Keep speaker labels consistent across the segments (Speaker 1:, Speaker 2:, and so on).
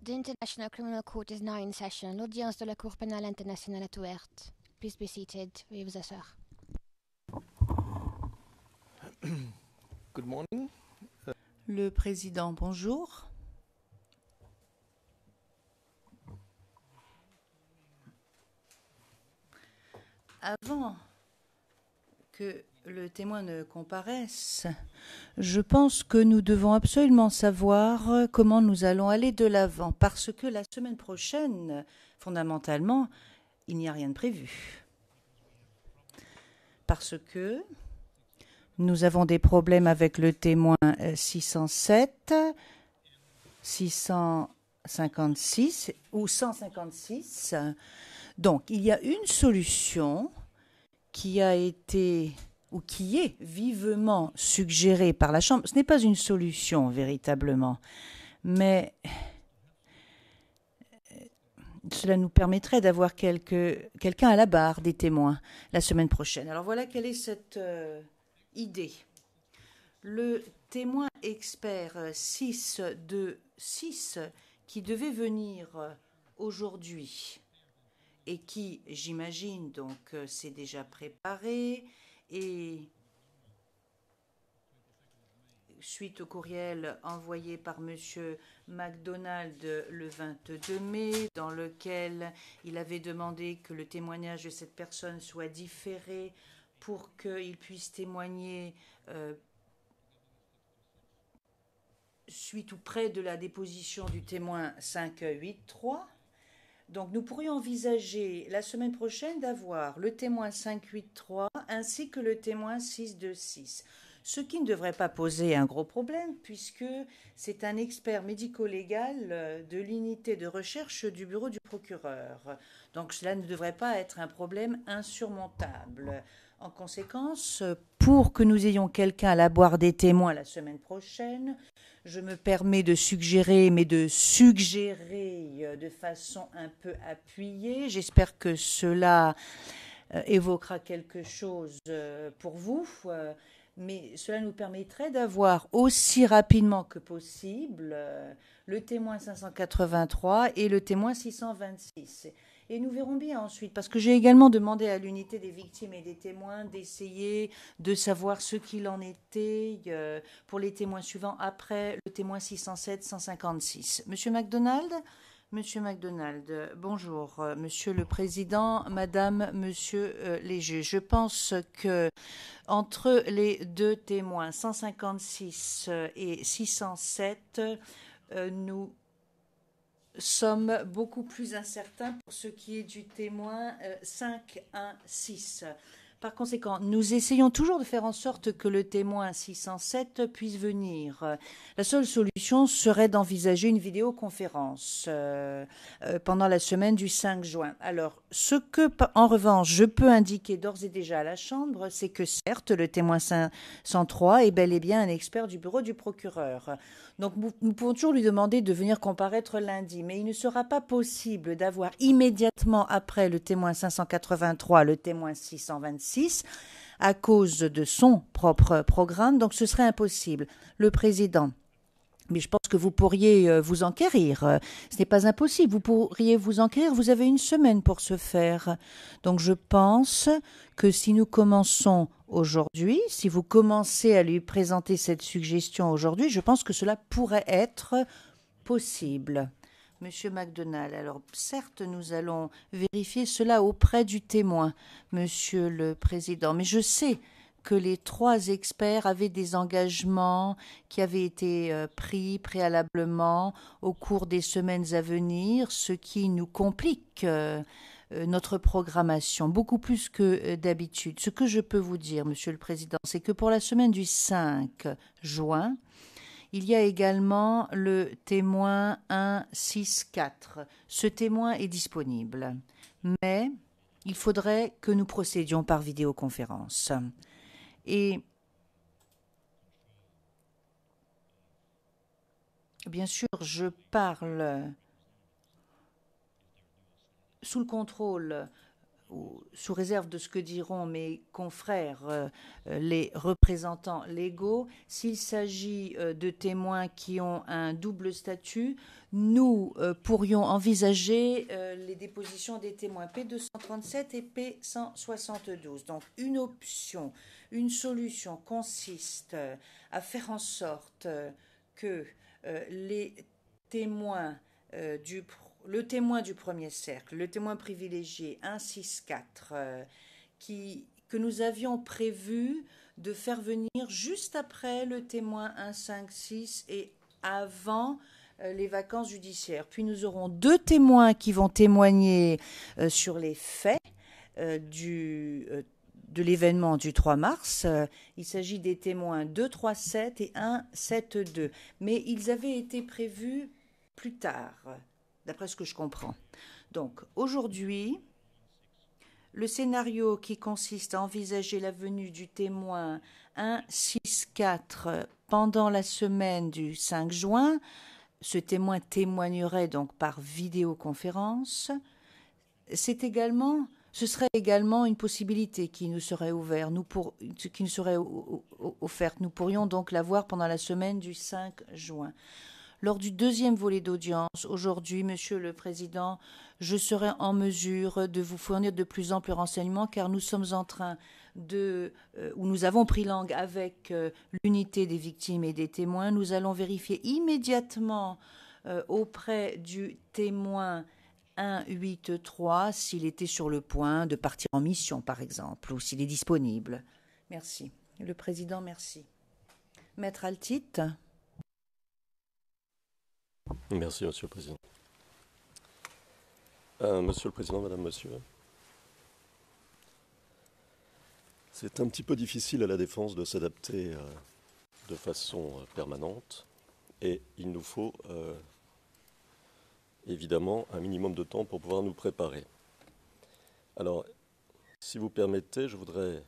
Speaker 1: The International Criminal Court is now in session. L'audience de la Cour pénale internationale est ouverte. Please be seated. Veuillez vous asseoir.
Speaker 2: Good morning.
Speaker 3: Le président, bonjour. Avant que le témoin ne comparaisse, je pense que nous devons absolument savoir comment nous allons aller de l'avant, parce que la semaine prochaine, fondamentalement, il n'y a rien de prévu. Parce que nous avons des problèmes avec le témoin 607, 656 ou 156. Donc, il y a une solution qui a été ou qui est vivement suggérée par la Chambre. Ce n'est pas une solution véritablement, mais cela nous permettrait d'avoir quelqu'un à la barre des témoins la semaine prochaine. Alors voilà quelle est cette idée. Le témoin expert 626 qui devait venir aujourd'hui et qui, j'imagine, donc s'est déjà préparé et suite au courriel envoyé par M. MacDonald le 22 mai, dans lequel il avait demandé que le témoignage de cette personne soit différé pour qu'il puisse témoigner suite ou près de la déposition du témoin 583. Donc nous pourrions envisager la semaine prochaine d'avoir le témoin 583 ainsi que le témoin 626. Ce qui ne devrait pas poser un gros problème puisque c'est un expert médico-légal de l'unité de recherche du bureau du procureur. Donc cela ne devrait pas être un problème insurmontable. En conséquence, pour que nous ayons quelqu'un à la barre des témoins la semaine prochaine, je me permets de suggérer, mais de suggérer de façon un peu appuyée. J'espère que cela évoquera quelque chose pour vous, mais cela nous permettrait d'avoir aussi rapidement que possible le témoin 583 et le témoin 626. Et nous verrons bien ensuite, parce que j'ai également demandé à l'unité des victimes et des témoins d'essayer de savoir ce qu'il en était pour les témoins suivants après le témoin 607-156. Monsieur MacDonald ? Monsieur MacDonald, bonjour. Monsieur le Président, Madame, Monsieur les juges. Je pense que entre les deux témoins, 156 et 607, nous sommes beaucoup plus incertains pour ce qui est du témoin 516. Par conséquent, nous essayons toujours de faire en sorte que le témoin 607 puisse venir. La seule solution serait d'envisager une vidéoconférence pendant la semaine du 5 juin. Alors, ce que, en revanche, je peux indiquer d'ores et déjà à la Chambre, c'est que certes, le témoin 503 est bel et bien un expert du bureau du procureur. Donc, nous pouvons toujours lui demander de venir comparaître lundi, mais il ne sera pas possible d'avoir immédiatement après le témoin 583 le témoin 626 à cause de son propre programme, donc ce serait impossible. Le président, mais je pense que vous pourriez vous enquérir. Ce n'est pas impossible, vous pourriez vous enquérir, vous avez une semaine pour ce faire. Donc je pense que si nous commençons aujourd'hui, si vous commencez à lui présenter cette suggestion aujourd'hui, je pense que cela pourrait être possible. Monsieur MacDonald, alors certes, nous allons vérifier cela auprès du témoin, Monsieur le Président, mais je sais que les trois experts avaient des engagements qui avaient été pris préalablement au cours des semaines à venir, ce qui nous complique notre programmation, beaucoup plus que d'habitude. Ce que je peux vous dire, Monsieur le Président, c'est que pour la semaine du 5 juin, il y a également le témoin 164. Ce témoin est disponible, mais il faudrait que nous procédions par vidéoconférence. Et bien sûr, je parle sous le contrôle ou sous réserve de ce que diront mes confrères, les représentants légaux. S'il s'agit de témoins qui ont un double statut, nous pourrions envisager les dépositions des témoins P237 et P172. Donc une option, une solution consiste à faire en sorte que les témoins le témoin du premier cercle, le témoin privilégié 164, que nous avions prévu de faire venir juste après le témoin 156 et avant les vacances judiciaires. Puis nous aurons 2 témoins qui vont témoigner sur les faits de l'événement du 3 mars. Il s'agit des témoins 237 et 172. Mais ils avaient été prévus plus tard, d'après ce que je comprends. Donc, aujourd'hui, le scénario qui consiste à envisager la venue du témoin 164 pendant la semaine du 5 juin, ce témoin témoignerait donc par vidéoconférence. Ce serait également une possibilité qui nous serait ouverte. Nous pourrions donc la voir pendant la semaine du 5 juin. Lors du deuxième volet d'audience, aujourd'hui, Monsieur le Président, je serai en mesure de vous fournir de plus amples renseignements car nous sommes en train où nous avons pris langue avec l'unité des victimes et des témoins. Nous allons vérifier immédiatement auprès du témoin 183 s'il était sur le point de partir en mission, par exemple, ou s'il est disponible. Merci. Le Président, merci. Maître Altit.
Speaker 4: Merci, Monsieur le Président. Monsieur le Président, Madame, Monsieur, c'est un petit peu difficile à la défense de s'adapter de façon permanente et il nous faut évidemment un minimum de temps pour pouvoir nous préparer. Alors, si vous permettez, je voudrais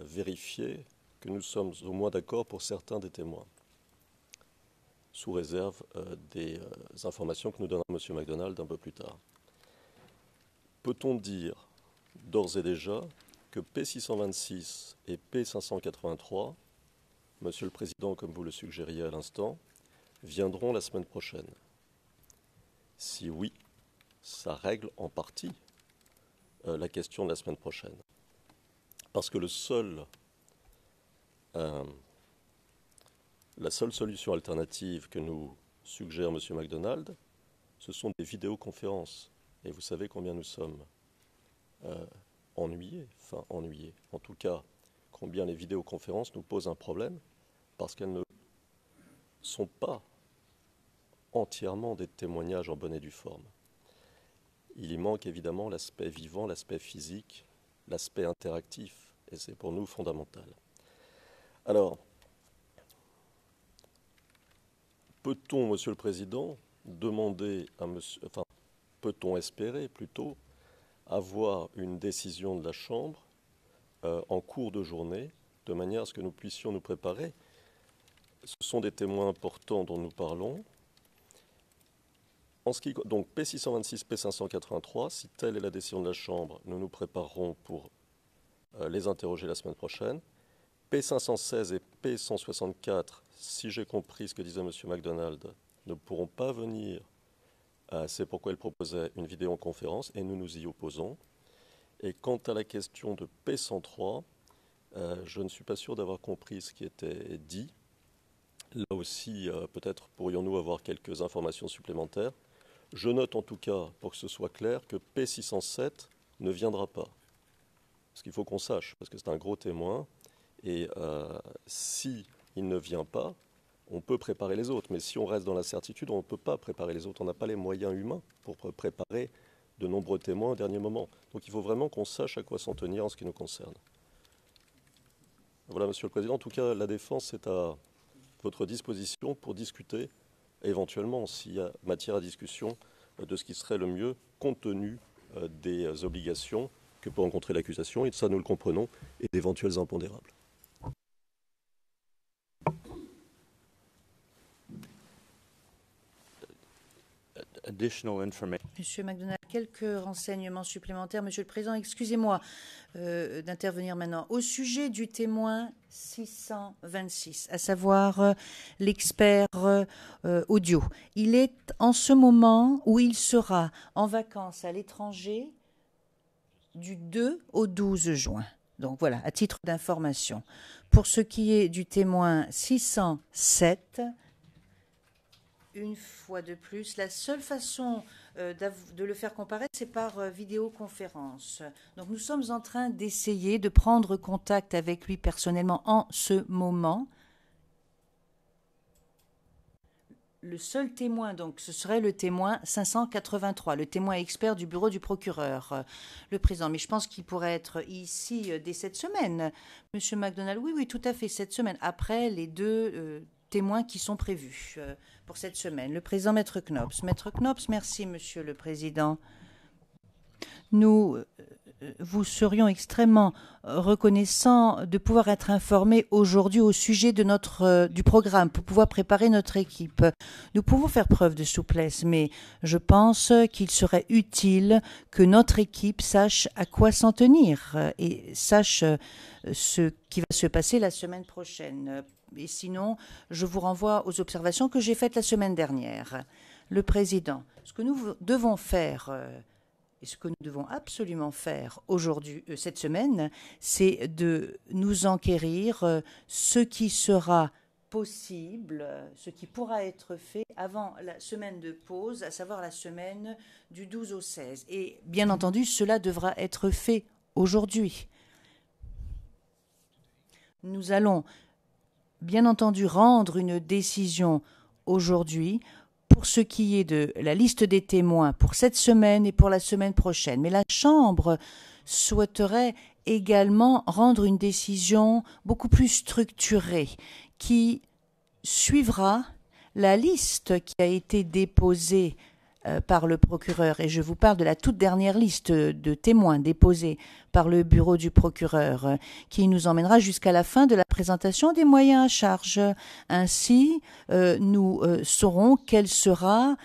Speaker 4: vérifier que nous sommes au moins d'accord pour certains des témoins, sous réserve des informations que nous donnera M. MacDonald un peu plus tard. Peut-on dire d'ores et déjà que P626 et P583, Monsieur le Président, comme vous le suggériez à l'instant, viendront la semaine prochaine? Si oui, ça règle en partie la question de la semaine prochaine. Parce que la seule solution alternative que nous suggère M. MacDonald, ce sont des vidéoconférences. Et vous savez combien nous sommes ennuyés, en tout cas, combien les vidéoconférences nous posent un problème, parce qu'elles ne sont pas entièrement des témoignages en bonne et due forme. Il y manque évidemment l'aspect vivant, l'aspect physique, l'aspect interactif, et c'est pour nous fondamental. Alors, peut-on, Monsieur le Président, peut-on espérer plutôt avoir une décision de la Chambre en cours de journée, de manière à ce que nous puissions nous préparer? Ce sont des témoins importants dont nous parlons. Donc P626, P583, si telle est la décision de la Chambre, nous nous préparerons pour les interroger la semaine prochaine. P516 et P164, si j'ai compris ce que disait M. MacDonald, ne pourront pas venir. C'est pourquoi il proposait une vidéoconférence et nous nous y opposons. Et quant à la question de P103, je ne suis pas sûr d'avoir compris ce qui était dit. Là aussi, peut-être pourrions-nous avoir quelques informations supplémentaires. Je note en tout cas, pour que ce soit clair, que P607 ne viendra pas. Parce qu'il faut qu'on sache, parce que c'est un gros témoin. Et si il ne vient pas, on peut préparer les autres. Mais si on reste dans l'incertitude, on ne peut pas préparer les autres. On n'a pas les moyens humains pour préparer de nombreux témoins au dernier moment. Donc il faut vraiment qu'on sache à quoi s'en tenir en ce qui nous concerne. Voilà, Monsieur le Président. En tout cas, la défense est à votre disposition pour discuter, éventuellement, s'il y a matière à discussion, de ce qui serait le mieux, compte tenu des obligations que peut rencontrer l'accusation, et ça nous le comprenons, et d'éventuels impondérables.
Speaker 5: additional information.
Speaker 3: Monsieur MacDonald, quelques renseignements supplémentaires. Monsieur le Président, excusez-moi d'intervenir maintenant. Au sujet du témoin 626, à savoir l'expert audio, il est en ce moment où il sera en vacances à l'étranger du 2 au 12 juin. Donc voilà, à titre d'information. Pour ce qui est du témoin 607, une fois de plus, la seule façon de le faire comparaître, c'est par vidéoconférence. Donc nous sommes en train d'essayer de prendre contact avec lui personnellement en ce moment. Le seul témoin, donc, ce serait le témoin 583, le témoin expert du bureau du procureur, le président. Mais je pense qu'il pourrait être ici dès cette semaine. Monsieur MacDonald, oui, tout à fait, cette semaine, après les deux témoins qui sont prévus pour cette semaine. Le président, Maître Knops. Maître Knops, merci, Monsieur le Président. Nous vous serions extrêmement reconnaissants de pouvoir être informés aujourd'hui au sujet de du programme pour pouvoir préparer notre équipe. Nous pouvons faire preuve de souplesse, mais je pense qu'il serait utile que notre équipe sache à quoi s'en tenir et sache ce qui va se passer la semaine prochaine. Et sinon, je vous renvoie aux observations que j'ai faites la semaine dernière. Le Président, ce que nous devons faire et ce que nous devons absolument faire aujourd'hui, cette semaine, c'est de nous enquérir ce qui sera possible, ce qui pourra être fait avant la semaine de pause, à savoir la semaine du 12 au 16. Et bien entendu, cela devra être fait aujourd'hui. Nous allons bien entendu rendre une décision aujourd'hui pour ce qui est de la liste des témoins pour cette semaine et pour la semaine prochaine. Mais la Chambre souhaiterait également rendre une décision beaucoup plus structurée qui suivra la liste qui a été déposée par le procureur. Et je vous parle de la toute dernière liste de témoins déposés par le bureau du procureur qui nous emmènera jusqu'à la fin de la présentation des moyens à charge. Ainsi, nous saurons quelle sera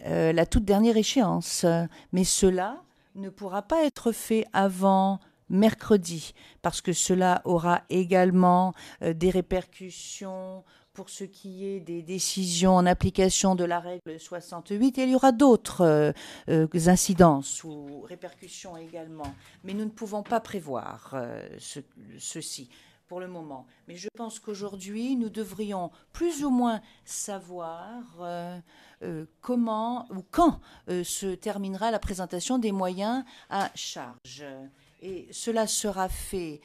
Speaker 3: la toute dernière échéance. Mais cela ne pourra pas être fait avant mercredi, parce que cela aura également des répercussions pour ce qui est des décisions en application de la règle 68, et il y aura d'autres incidences ou répercussions également. Mais nous ne pouvons pas prévoir ceci pour le moment. Mais je pense qu'aujourd'hui, nous devrions plus ou moins savoir comment ou quand se terminera la présentation des moyens à charge. Et cela sera fait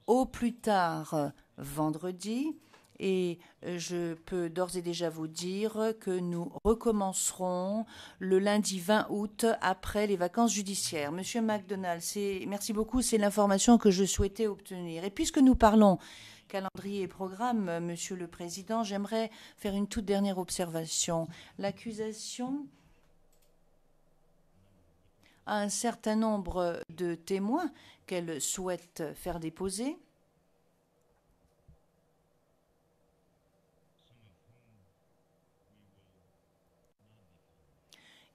Speaker 3: au plus tard vendredi. Et je peux d'ores et déjà vous dire que nous recommencerons le lundi 20 août après les vacances judiciaires. Monsieur MacDonald, merci beaucoup, c'est l'information que je souhaitais obtenir. Et puisque nous parlons calendrier et programme, Monsieur le Président, j'aimerais faire une toute dernière observation. L'accusation a un certain nombre de témoins qu'elle souhaite faire déposer.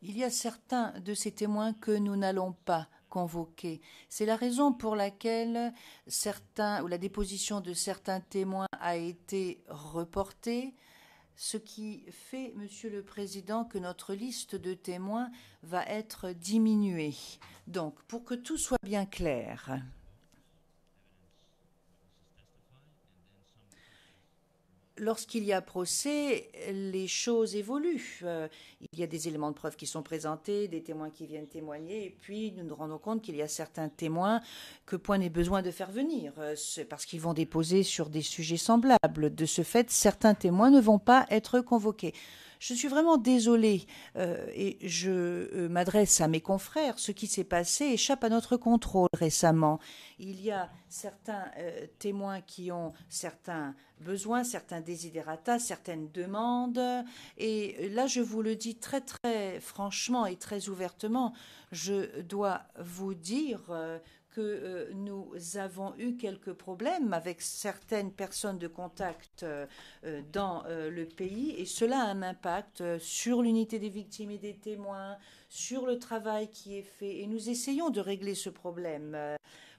Speaker 3: Il y a certains de ces témoins que nous n'allons pas convoquer. C'est la raison pour laquelle la déposition de certains témoins a été reportée, ce qui fait, Monsieur le Président, que notre liste de témoins va être diminuée. Donc, pour que tout soit bien clair, lorsqu'il y a procès, les choses évoluent. Il y a des éléments de preuve qui sont présentés, des témoins qui viennent témoigner, et puis nous nous rendons compte qu'il y a certains témoins que point n'est besoin de faire venir, parce qu'ils vont déposer sur des sujets semblables. De ce fait, certains témoins ne vont pas être convoqués. Je suis vraiment désolée et je m'adresse à mes confrères. Ce qui s'est passé échappe à notre contrôle récemment. Il y a certains témoins qui ont certains besoins, certains desiderata, certaines demandes. Et là, je vous le dis très, très franchement et très ouvertement, je dois vous dire que nous avons eu quelques problèmes avec certaines personnes de contact dans le pays et cela a un impact sur l'unité des victimes et des témoins, sur le travail qui est fait et nous essayons de régler ce problème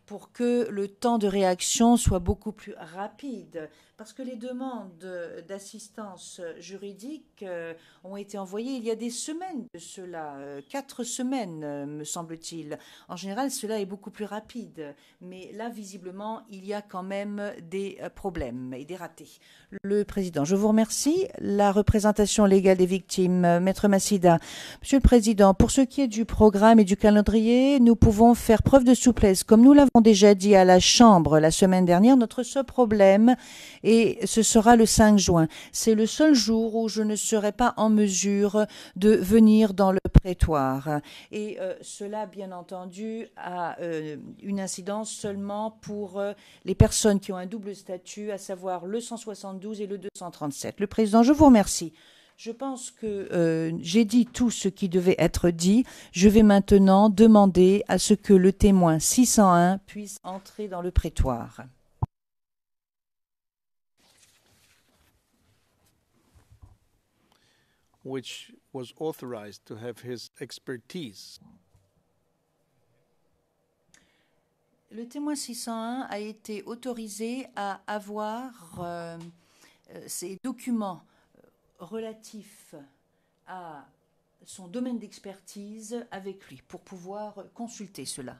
Speaker 3: pour que le temps de réaction soit beaucoup plus rapide. Parce que les demandes d'assistance juridique ont été envoyées il y a des semaines de cela, 4 semaines, me semble-t-il. En général, cela est beaucoup plus rapide. Mais là, visiblement, il y a quand même des problèmes et des ratés. Le Président, je vous remercie. La représentation légale des victimes, Maître Massida. Monsieur le Président, pour ce qui est du programme et du calendrier, nous pouvons faire preuve de souplesse. Comme nous l'avons déjà dit à la Chambre la semaine dernière, notre seul problème, et ce sera le 5 juin. C'est le seul jour où je ne serai pas en mesure de venir dans le prétoire. Et cela, bien entendu, a une incidence seulement pour les personnes qui ont un double statut, à savoir le 172 et le 237. Le Président, je vous remercie. Je pense que j'ai dit tout ce qui devait être dit. Je vais maintenant demander à ce que le témoin 601 puisse entrer dans le prétoire.
Speaker 2: Which was authorized to have his expertise.
Speaker 3: Le témoin 601 a été autorisé à avoir ces documents relatifs à son domaine d'expertise avec lui pour pouvoir consulter cela.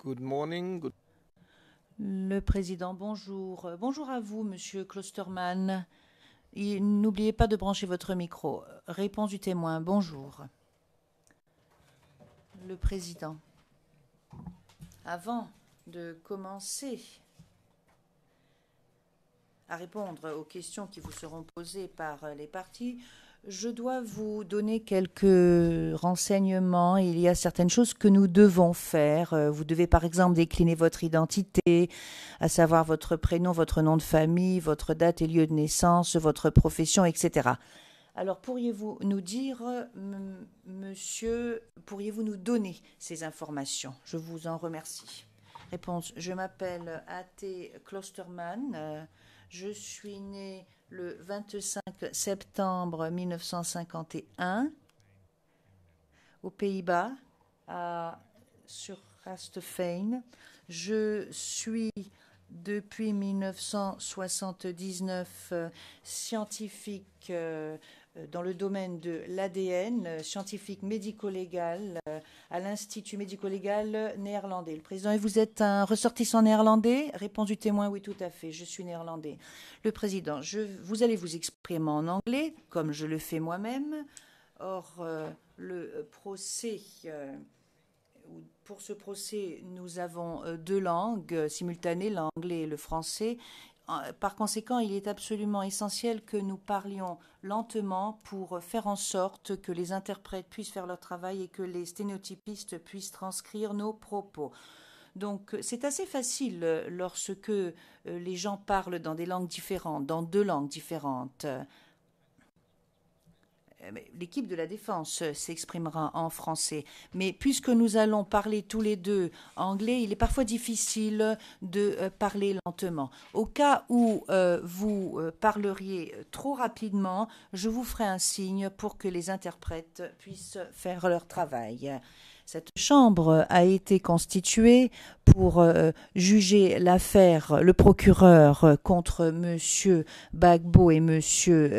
Speaker 2: Good morning.
Speaker 3: Le Président, bonjour. Bonjour à vous, Monsieur Klosterman. N'oubliez pas de brancher votre micro. Réponse du témoin, bonjour. Le Président, avant de commencer à répondre aux questions qui vous seront posées par les parties, je dois vous donner quelques renseignements. Il y a certaines choses que nous devons faire. Vous devez par exemple décliner votre identité, à savoir votre prénom, votre nom de famille, votre date et lieu de naissance, votre profession, etc. Alors pourriez-vous nous dire, monsieur, pourriez-vous nous donner ces informations? Je vous en remercie. Réponse, je m'appelle A.T. Klosterman. Je suis né le 25 septembre 1951 aux Pays-Bas, sur Rastefijn. Je suis depuis 1979 scientifique dans le domaine de l'ADN, scientifique médico-légal à l'Institut médico-légal néerlandais. Le Président, et vous êtes un ressortissant néerlandais? Réponse du témoin, oui, tout à fait, je suis néerlandais. Le Président, vous allez vous exprimer en anglais, comme je le fais moi-même. Or, le procès... Pour ce procès, nous avons deux langues simultanées, l'anglais et le français. Par conséquent, il est absolument essentiel que nous parlions lentement pour faire en sorte que les interprètes puissent faire leur travail et que les sténotypistes puissent transcrire nos propos. Donc, c'est assez facile lorsque les gens parlent dans des langues différentes, dans deux langues différentes. L'équipe de la Défense s'exprimera en français. Mais puisque nous allons parler tous les deux anglais, il est parfois difficile de parler lentement. Au cas où vous parleriez trop rapidement, je vous ferai un signe pour que les interprètes puissent faire leur travail. Cette chambre a été constituée pour juger l'affaire, le procureur contre M. Gbagbo et M.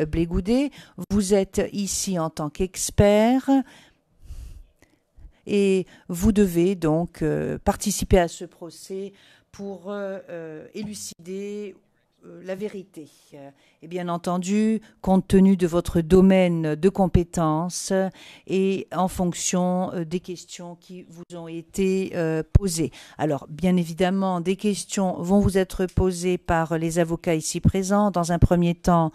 Speaker 3: Blegoudé. Vous êtes ici en tant qu'expert et vous devez donc participer à ce procès pour élucider la vérité. Et bien entendu, compte tenu de votre domaine de compétences et en fonction des questions qui vous ont été posées. Alors, bien évidemment, des questions vont vous être posées par les avocats ici présents. Dans un premier temps,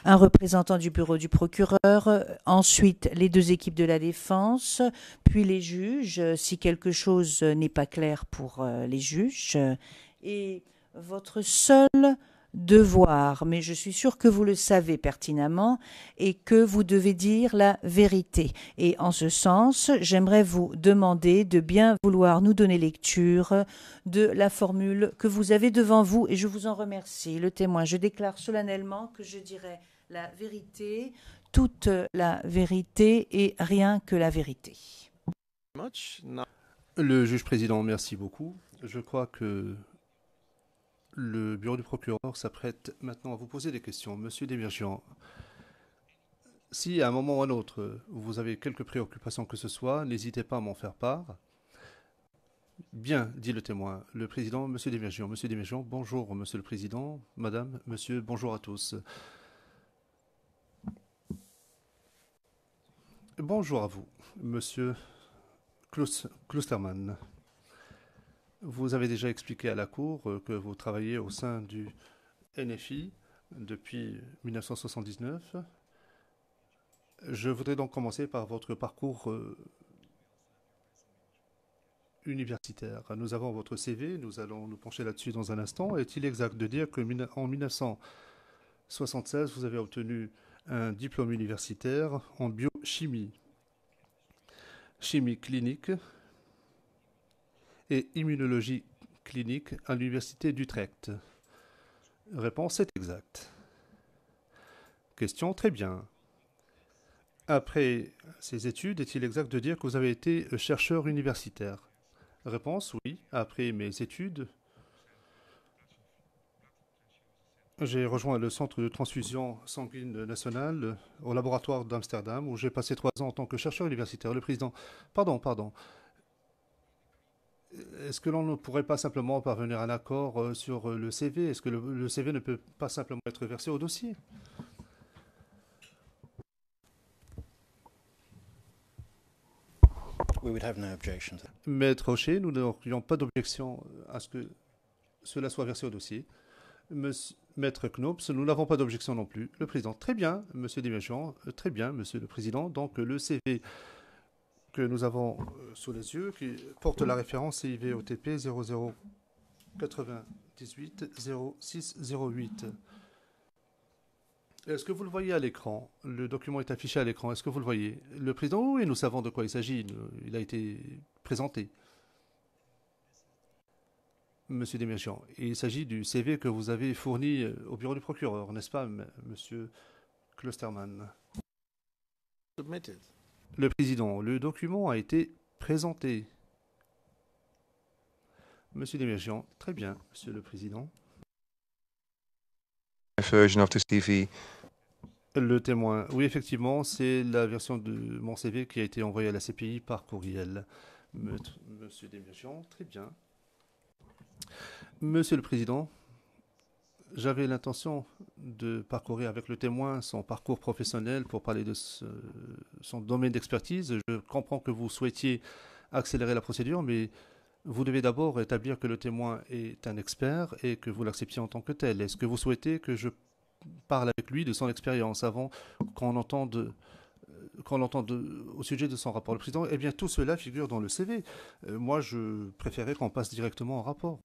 Speaker 3: un représentant du bureau du procureur, ensuite les deux équipes de la défense, puis les juges, si quelque chose n'est pas clair pour les juges. Et votre seul devoir, mais je suis sûre que vous le savez pertinemment, et que vous devez dire la vérité. Et en ce sens, j'aimerais vous demander de bien vouloir nous donner lecture de la formule que vous avez devant vous, et je vous en remercie. Le témoin, je déclare solennellement que je dirai la vérité, toute la vérité et rien que la vérité.
Speaker 5: Le juge président, merci beaucoup. Je crois que le bureau du procureur s'apprête maintenant à vous poser des questions. Monsieur Demirjian, si à un moment ou à un autre, vous avez quelques préoccupations que ce soit, n'hésitez pas à m'en faire part. Bien, dit le témoin. Le président, monsieur Demirjian. Monsieur Demirjian, bonjour, monsieur le président, madame, monsieur, bonjour à tous. Bonjour à vous, monsieur Klosterman. Vous avez déjà expliqué à la Cour que vous travaillez au sein du NFI depuis 1979. Je voudrais donc commencer par votre parcours universitaire. Nous avons votre CV, nous allons nous pencher là-dessus dans un instant. Est-il exact de dire qu'en 1976, vous avez obtenu un diplôme universitaire en biochimie, chimie clinique et immunologie clinique à l'université d'Utrecht? Réponse est exacte. Question, très bien. Après ces études, est-il exact de dire que vous avez été chercheur universitaire? Réponse, oui. Après mes études, j'ai rejoint le centre de transfusion sanguine nationale au laboratoire d'Amsterdam où j'ai passé 3 ans en tant que chercheur universitaire. Le président, pardon. Est-ce que l'on ne pourrait pas simplement parvenir à un accord sur le CV? Est-ce que le CV ne peut pas simplement être versé au dossier? Maître Rocher, nous n'aurions pas d'objection à ce que cela soit versé au dossier. Maître Knops, nous n'avons pas d'objection non plus. Le président, très bien, monsieur Demirjian, très bien, monsieur le président. Donc le CV que nous avons sous les yeux, qui porte la référence CIVOTP 0098 0608. Est-ce que vous le voyez à l'écran? Le document est affiché à l'écran. Est-ce que vous le voyez? Le président, oui, nous savons de quoi il s'agit. Il a été présenté. Monsieur Demirjian, il s'agit du CV que vous avez fourni au bureau du procureur, n'est-ce pas, monsieur Klosterman?
Speaker 2: Submitted.
Speaker 5: Le président, le document a été présenté. Monsieur Demirjian, très bien, monsieur le président.
Speaker 6: Version of the CV.
Speaker 5: Le témoin, oui, effectivement, c'est la version de mon CV qui a été envoyée à la CPI par courriel. Monsieur Demirjian, très bien. Monsieur le président, j'avais l'intention de parcourir avec le témoin son parcours professionnel pour parler de son domaine d'expertise. Je comprends que vous souhaitiez accélérer la procédure, mais vous devez d'abord établir que le témoin est un expert et que vous l'acceptiez en tant que tel. Est-ce que vous souhaitez que je parle avec lui de son expérience avant qu'on entende au sujet de son rapport? Le président, eh bien, tout cela figure dans le CV. Moi, je préférais qu'on passe directement au rapport.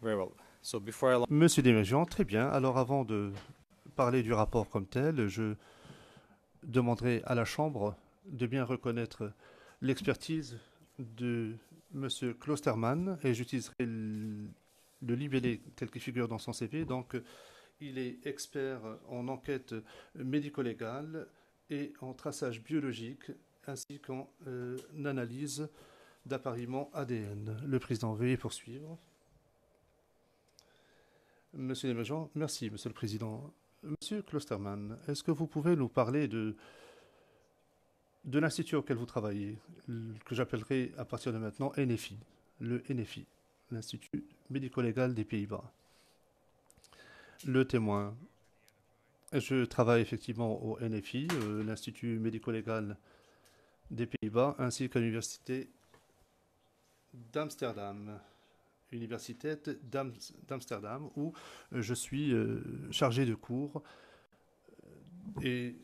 Speaker 7: Very well. So before I...
Speaker 5: Monsieur Demirjian, très bien. Alors, avant de parler du rapport comme tel, je demanderai à la Chambre de bien reconnaître l'expertise de Monsieur Klosterman et j'utiliserai le libellé tel qu'il figure dans son CV. Donc, Il est expert en enquête médico-légale et en traçage biologique, ainsi qu'en analyse d'appariement ADN. Le président, veuillez poursuivre. Monsieur Desmaisons, merci, Monsieur le Président. Monsieur Klosterman, est-ce que vous pouvez nous parler de l'institut auquel vous travaillez, que j'appellerai à partir de maintenant NFI, le NFI, l'Institut médico-légal des Pays-Bas. Le témoin. Je travaille effectivement au NFI, l'Institut médico-légal des Pays-Bas, ainsi qu'à l'Université d'Amsterdam. Université d'Amsterdam, où je suis chargé de cours et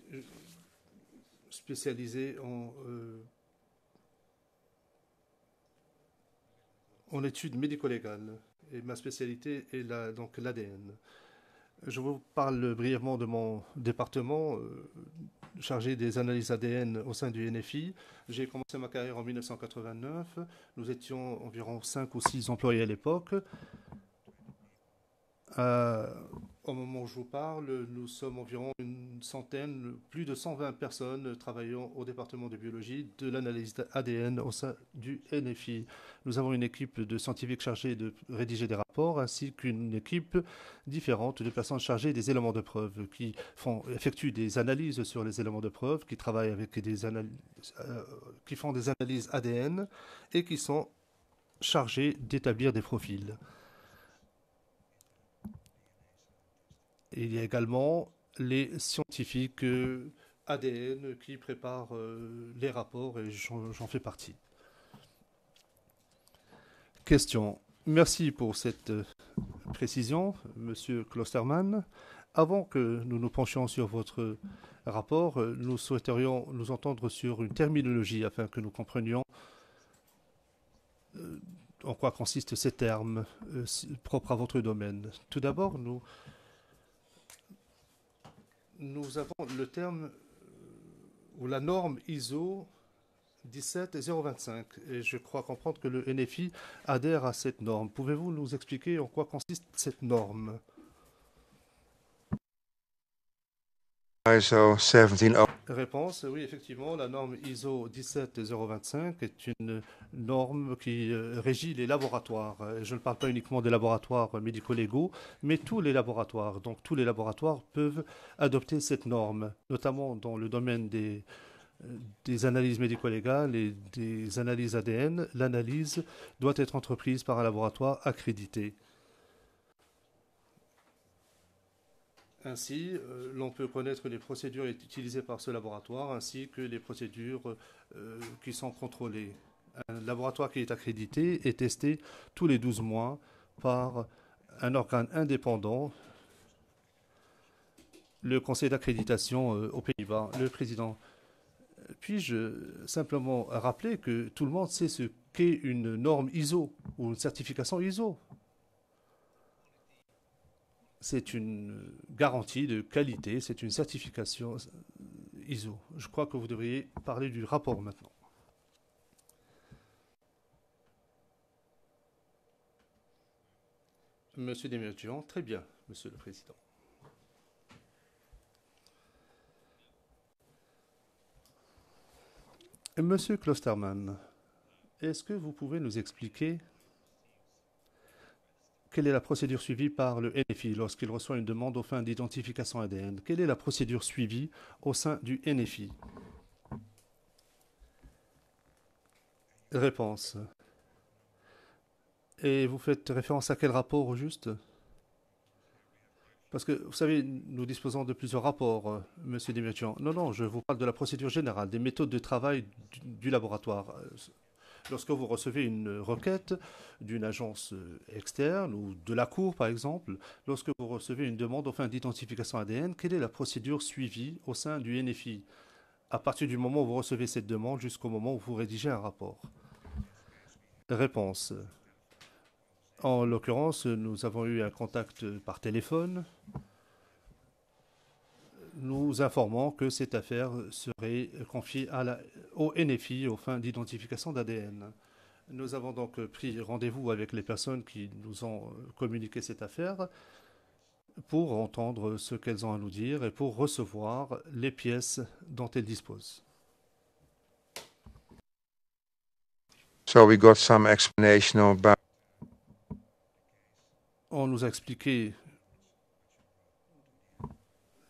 Speaker 5: spécialisé en études médico-légales. Et ma spécialité est donc l'ADN. Je vous parle brièvement de mon département chargé des analyses ADN au sein du NFI. J'ai commencé ma carrière en 1989. Nous étions environ 5 ou 6 employés à l'époque. Au moment où je vous parle, nous sommes environ une centaine, plus de 120 personnes travaillant au département de biologie de l'analyse ADN au sein du NFI. Nous avons une équipe de scientifiques chargés de rédiger des rapports ainsi qu'une équipe différente de personnes chargées des éléments de preuve qui effectuent des analyses sur les éléments de preuve, qui travaillent avec qui font des analyses ADN et qui sont chargés d'établir des profils. Il y a également les scientifiques ADN qui préparent les rapports et j'en fais partie. Question. Merci pour cette précision, Monsieur Klosterman. Avant que nous nous penchions sur votre rapport, nous souhaiterions nous entendre sur une terminologie afin que nous comprenions en quoi consistent ces termes propres à votre domaine. Tout d'abord, nous avons le terme ou la norme ISO 17025 et je crois comprendre que le NFI adhère à cette norme. Pouvez-vous nous expliquer en quoi consiste cette norme?
Speaker 6: ISO 170.
Speaker 5: Réponse, oui, effectivement, la norme ISO 17025 est une norme qui régit les laboratoires. Je ne parle pas uniquement des laboratoires médico-légaux, mais tous les laboratoires. Donc tous les laboratoires peuvent adopter cette norme, notamment dans le domaine des analyses médico-légales et des analyses ADN. L'analyse doit être entreprise par un laboratoire accrédité. Ainsi, l'on peut connaître les procédures utilisées par ce laboratoire ainsi que les procédures qui sont contrôlées. Un laboratoire qui est accrédité est testé tous les 12 mois par un organe indépendant, le conseil d'accréditation aux Pays-Bas. Le président, puis-je simplement rappeler que tout le monde sait ce qu'est une norme ISO ou une certification ISO? C'est une garantie de qualité, c'est une certification ISO. Je crois que vous devriez parler du rapport maintenant. Monsieur Desmaisons, très bien, Monsieur le Président. Monsieur Klosterman, est-ce que vous pouvez nous expliquer quelle est la procédure suivie par le NFI lorsqu'il reçoit une demande aux fins d'identification ADN? Quelle est la procédure suivie au sein du NFI? Réponse. Et vous faites référence à quel rapport au juste? Parce que, vous savez, nous disposons de plusieurs rapports, Monsieur Desmaisons. Non, je vous parle de la procédure générale, des méthodes de travail du laboratoire. Lorsque vous recevez une requête d'une agence externe ou de la Cour, par exemple, lorsque vous recevez une demande aux fins d'identification ADN, quelle est la procédure suivie au sein du NFI à partir du moment où vous recevez cette demande jusqu'au moment où vous rédigez un rapport? Réponse. En l'occurrence, nous avons eu un contact par téléphone. Nous informons que cette affaire serait confiée au NFI aux fins d'identification d'ADN. Nous avons donc pris rendez-vous avec les personnes qui nous ont communiqué cette affaire. pour entendre ce qu'elles ont à nous dire et pour recevoir les pièces dont elles disposent.
Speaker 6: So we got some explanation about
Speaker 5: On nous a expliqué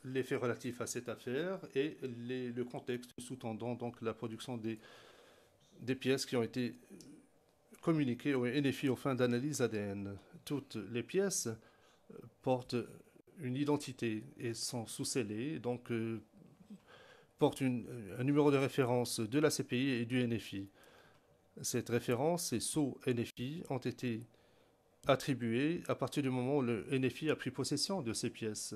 Speaker 5: les faits relatifs à cette affaire et le contexte sous-tendant donc la production des pièces qui ont été communiquées au NFI aux fins d'analyse ADN. Toutes les pièces portent une identité et sont sous-scellées, donc portent un numéro de référence de la CPI et du NFI. Cette référence, ces sceaux NFI, ont été attribués à partir du moment où le NFI a pris possession de ces pièces.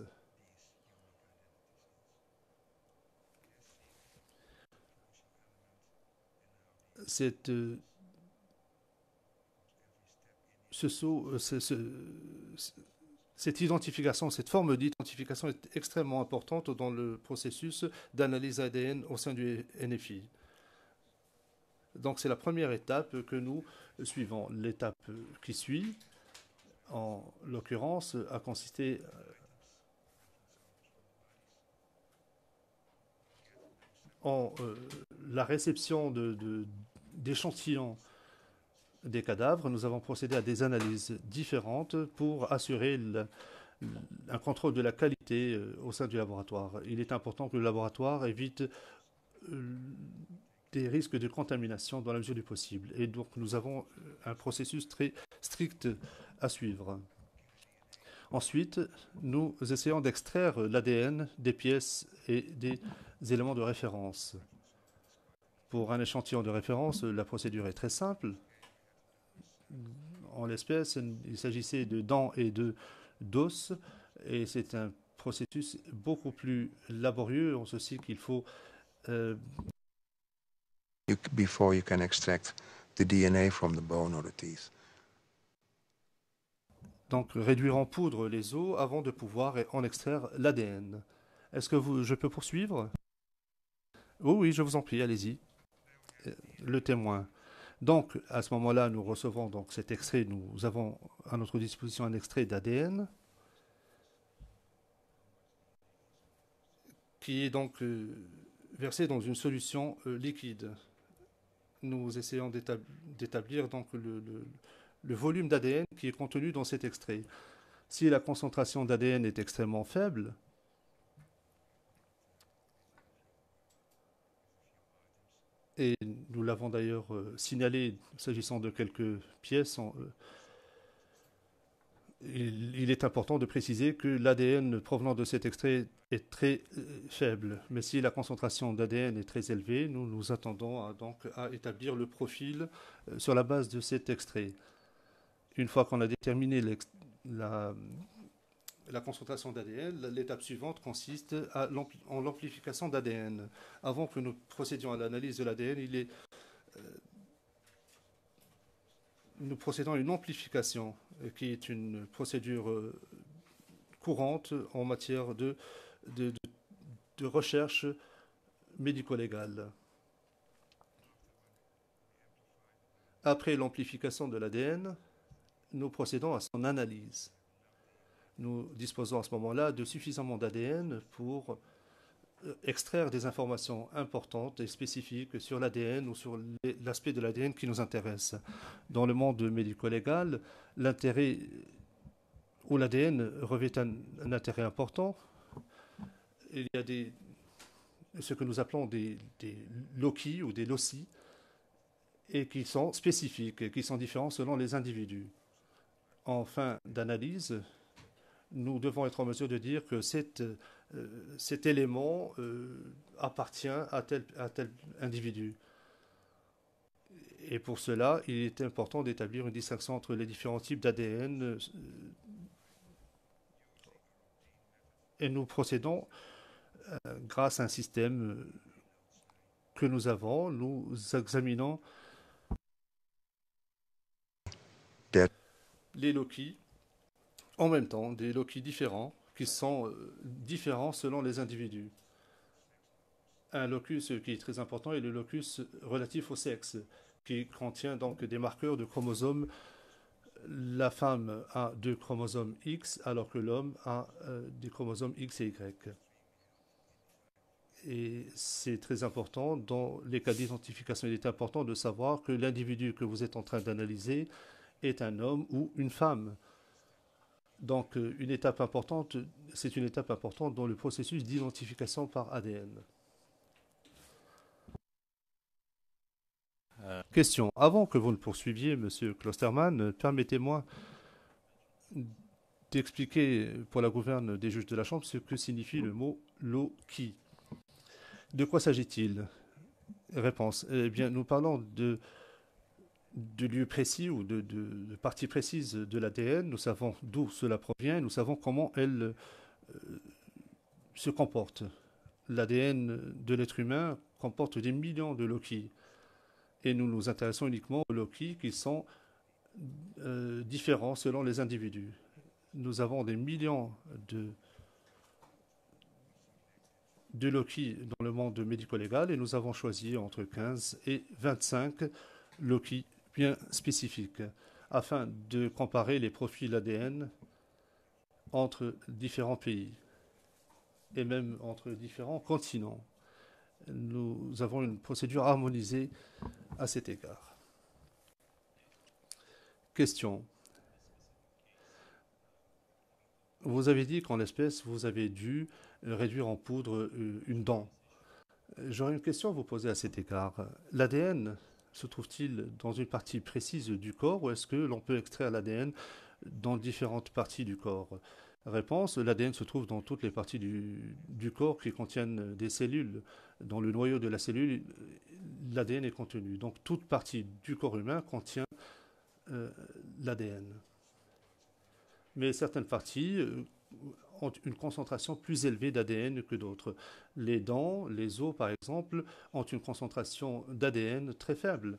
Speaker 5: Cette identification, cette forme d'identification est extrêmement importante dans le processus d'analyse ADN au sein du NFI. Donc c'est la première étape que nous suivons. L'étape qui suit, en l'occurrence, a consisté en la réception d'échantillons des cadavres. Nous avons procédé à des analyses différentes pour assurer un contrôle de la qualité au sein du laboratoire. Il est important que le laboratoire évite des risques de contamination dans la mesure du possible. Et donc nous avons un processus très strict à suivre. Ensuite, nous essayons d'extraire l'ADN des pièces et des éléments de référence. Pour un échantillon de référence, la procédure est très simple. En l'espèce, il s'agissait de dents et d'os, et c'est un processus beaucoup plus laborieux, en ceci qu'il faut
Speaker 6: before you can extract the DNA from the bone or the teeth.
Speaker 5: Donc réduire en poudre les os avant de pouvoir en extraire l'ADN. Est-ce que je peux poursuivre? Oui, je vous en prie, allez-y. Le témoin. Donc, à ce moment-là, nous recevons donc cet extrait. Nous avons à notre disposition un extrait d'ADN qui est donc versé dans une solution liquide. Nous essayons d'établir donc le volume d'ADN qui est contenu dans cet extrait. Si la concentration d'ADN est extrêmement faible, et nous l'avons d'ailleurs signalé s'agissant de quelques pièces, il est important de préciser que l'ADN provenant de cet extrait est très faible. Mais si la concentration d'ADN est très élevée, nous nous attendons à établir le profil sur la base de cet extrait. Une fois qu'on a déterminé la concentration d'ADN, l'étape suivante consiste en l'amplification d'ADN. Avant que nous procédions à l'analyse de l'ADN, nous procédons à une amplification, qui est une procédure courante en matière de recherche médico-légale. Après l'amplification de l'ADN, nous procédons à son analyse. Nous disposons à ce moment-là de suffisamment d'ADN pour extraire des informations importantes et spécifiques sur l'ADN ou sur l'aspect de l'ADN qui nous intéresse. Dans le monde médico-légal, l'intérêt où l'ADN revêt un intérêt important. Il y a ce que nous appelons des loci ou des loci, et qui sont spécifiques, et qui sont différents selon les individus. En fin d'analyse, nous devons être en mesure de dire que cet élément appartient à tel individu. Et pour cela, il est important d'établir une distinction entre les différents types d'ADN. Et nous procédons grâce à un système que nous avons. Nous examinons les loci en même temps, des loci différents qui sont différents selon les individus. Un locus qui est très important est le locus relatif au sexe, qui contient donc des marqueurs de chromosomes la femme a 2 chromosomes X alors que l'homme a des chromosomes X et Y. Et c'est très important, dans les cas d'identification, il est important de savoir que l'individu que vous êtes en train d'analyser est un homme ou une femme. Donc, une étape importante, c'est une étape importante dans le processus d'identification par ADN. Question. Avant que vous ne poursuiviez, Monsieur Klosterman, permettez-moi d'expliquer pour la gouverne des juges de la Chambre ce que signifie le mot Loki. De quoi s'agit-il? Réponse. Eh bien, nous parlons de lieux précis ou de parties précises de l'ADN. Nous savons d'où cela provient et nous savons comment elle se comporte. L'ADN de l'être humain comporte des millions de Loki. Et nous nous intéressons uniquement aux Loki qui sont différents selon les individus. Nous avons des millions de Loki dans le monde médico-légal et nous avons choisi entre 15 et 25 Loki bien spécifiques afin de comparer les profils ADN entre différents pays et même entre différents continents. Nous avons une procédure harmonisée à cet égard. Question. Vous avez dit qu'en l'espèce, vous avez dû réduire en poudre une dent. J'aurais une question à vous poser à cet égard. L'ADN se trouve-t-il dans une partie précise du corps ou est-ce que l'on peut extraire l'ADN dans différentes parties du corps? Réponse, l'ADN se trouve dans toutes les parties du corps qui contiennent des cellules. Dans le noyau de la cellule, l'ADN est contenu. Donc toute partie du corps humain contient l'ADN. Mais certaines parties ont une concentration plus élevée d'ADN que d'autres. Les dents, les os par exemple, ont une concentration d'ADN très faible.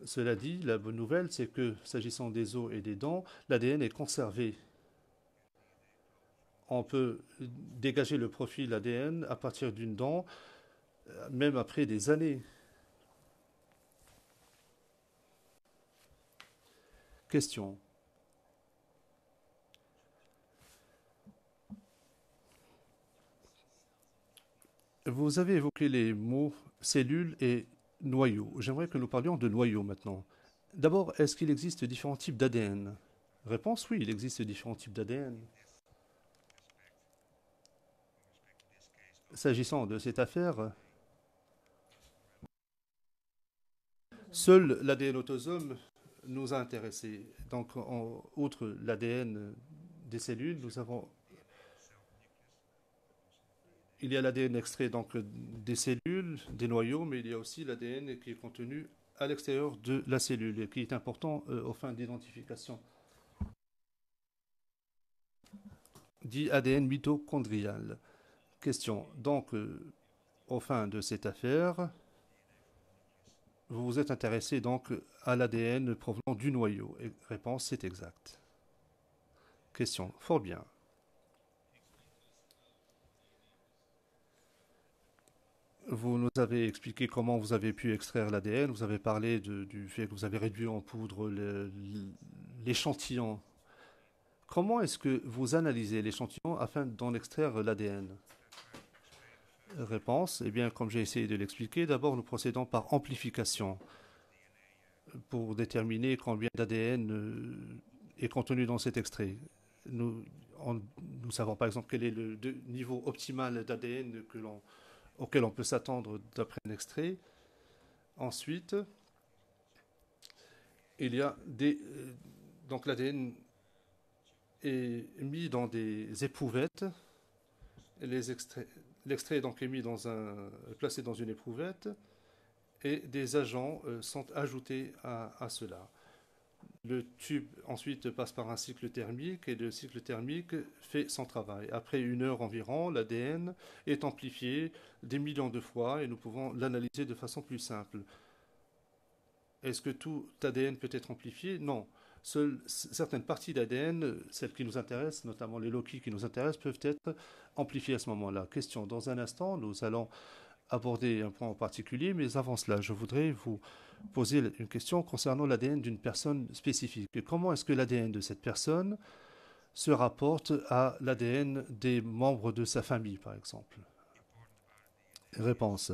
Speaker 5: Cela dit, la bonne nouvelle, c'est que s'agissant des os et des dents, l'ADN est conservé. On peut dégager le profil ADN à partir d'une dent, même après des années. Question. Vous avez évoqué les mots cellules et noyau. J'aimerais que nous parlions de noyau maintenant. D'abord, est-ce qu'il existe différents types d'ADN? Réponse, oui, il existe différents types d'ADN. S'agissant de cette affaire, seul l'ADN autosome nous a intéressés. Donc, outre l'ADN des cellules, il y a l'ADN extrait donc des cellules, des noyaux, mais il y a aussi l'ADN qui est contenu à l'extérieur de la cellule et qui est important aux fins d'identification. Dit ADN mitochondrial. Question. Donc, aux fins de cette affaire, vous vous êtes intéressé donc à l'ADN provenant du noyau. Et réponse, c'est exact. Question. Fort bien. Vous nous avez expliqué comment vous avez pu extraire l'ADN. Vous avez parlé du fait que vous avez réduit en poudre l'échantillon. Comment est-ce que vous analysez l'échantillon afin d'en extraire l'ADN? Réponse. Eh bien, comme j'ai essayé de l'expliquer, d'abord nous procédons par amplification pour déterminer combien d'ADN est contenu dans cet extrait. Nous savons par exemple quel est le niveau optimal d'ADN auquel on peut s'attendre d'après un extrait. Ensuite, il y a donc l'ADN est mis dans des éprouvettes. L'extrait est donc placé dans une éprouvette et des agents sont ajoutés à cela. Le tube ensuite passe par un cycle thermique et le cycle thermique fait son travail. Après 1 heure environ, l'ADN est amplifié des millions de fois et nous pouvons l'analyser de façon plus simple. Est-ce que tout ADN peut être amplifié? Non. Seules certaines parties d'ADN, celles qui nous intéressent, notamment les Loki qui nous intéressent, peuvent être amplifiées à ce moment-là. Question. Dans un instant, nous allons aborder un point en particulier, mais avant cela, je voudrais vous poser une question concernant l'ADN d'une personne spécifique. Comment est-ce que l'ADN de cette personne se rapporte à l'ADN des membres de sa famille, par exemple? Réponse.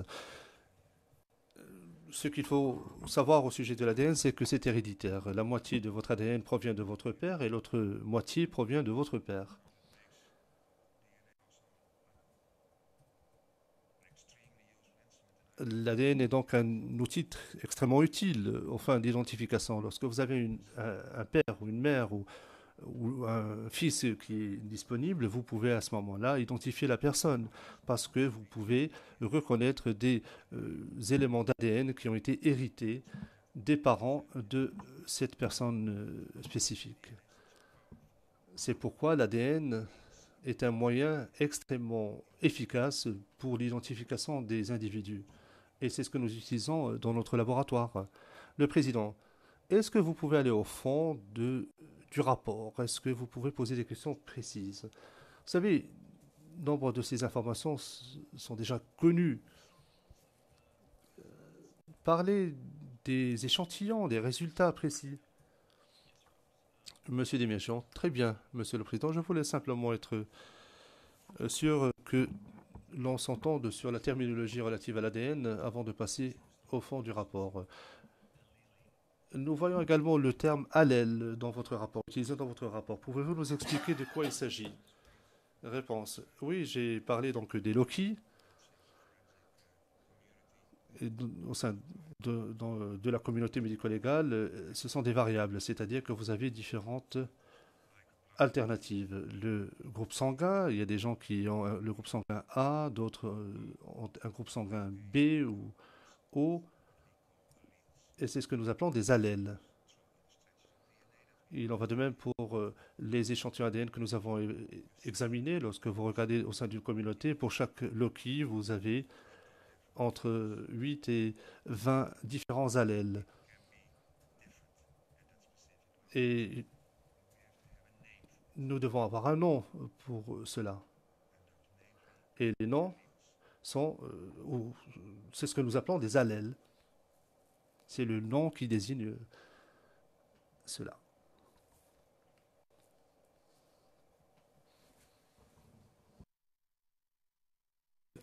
Speaker 5: Ce qu'il faut savoir au sujet de l'ADN, c'est que c'est héréditaire. La moitié de votre ADN provient de votre père et l'autre moitié provient de votre père. L'ADN est donc un outil extrêmement utile aux fins d'identification. Lorsque vous avez un père ou une mère ou un fils qui est disponible, vous pouvez à ce moment-là identifier la personne parce que vous pouvez reconnaître des éléments d'ADN qui ont été hérités des parents de cette personne spécifique. C'est pourquoi l'ADN est un moyen extrêmement efficace pour l'identification des individus. Et c'est ce que nous utilisons dans notre laboratoire. Le président, est-ce que vous pouvez aller au fond du rapport? Est-ce que vous pouvez poser des questions précises? Vous savez, nombre de ces informations sont déjà connues. Parlez des échantillons, des résultats précis. Monsieur Desméchants, très bien, Monsieur le Président. Je voulais simplement être sûr que l'on s'entende sur la terminologie relative à l'ADN avant de passer au fond du rapport. Nous voyons également le terme allèle dans votre rapport, utilisé dans votre rapport. Pouvez-vous nous expliquer de quoi il s'agit? Réponse. Oui, j'ai parlé donc des loci. Au sein de la communauté médico-légale, ce sont des variables, c'est-à-dire que vous avez différentes alternatives. Le groupe sanguin, il y a des gens qui ont le groupe sanguin A, d'autres ont un groupe sanguin B ou O, et c'est ce que nous appelons des allèles. Il en va de même pour les échantillons ADN que nous avons examinés. Lorsque vous regardez au sein d'une communauté, pour chaque loci, vous avez entre 8 et 20 différents allèles. Et nous devons avoir un nom pour cela. Et les noms sont, c'est ce que nous appelons des allèles. C'est le nom qui désigne cela.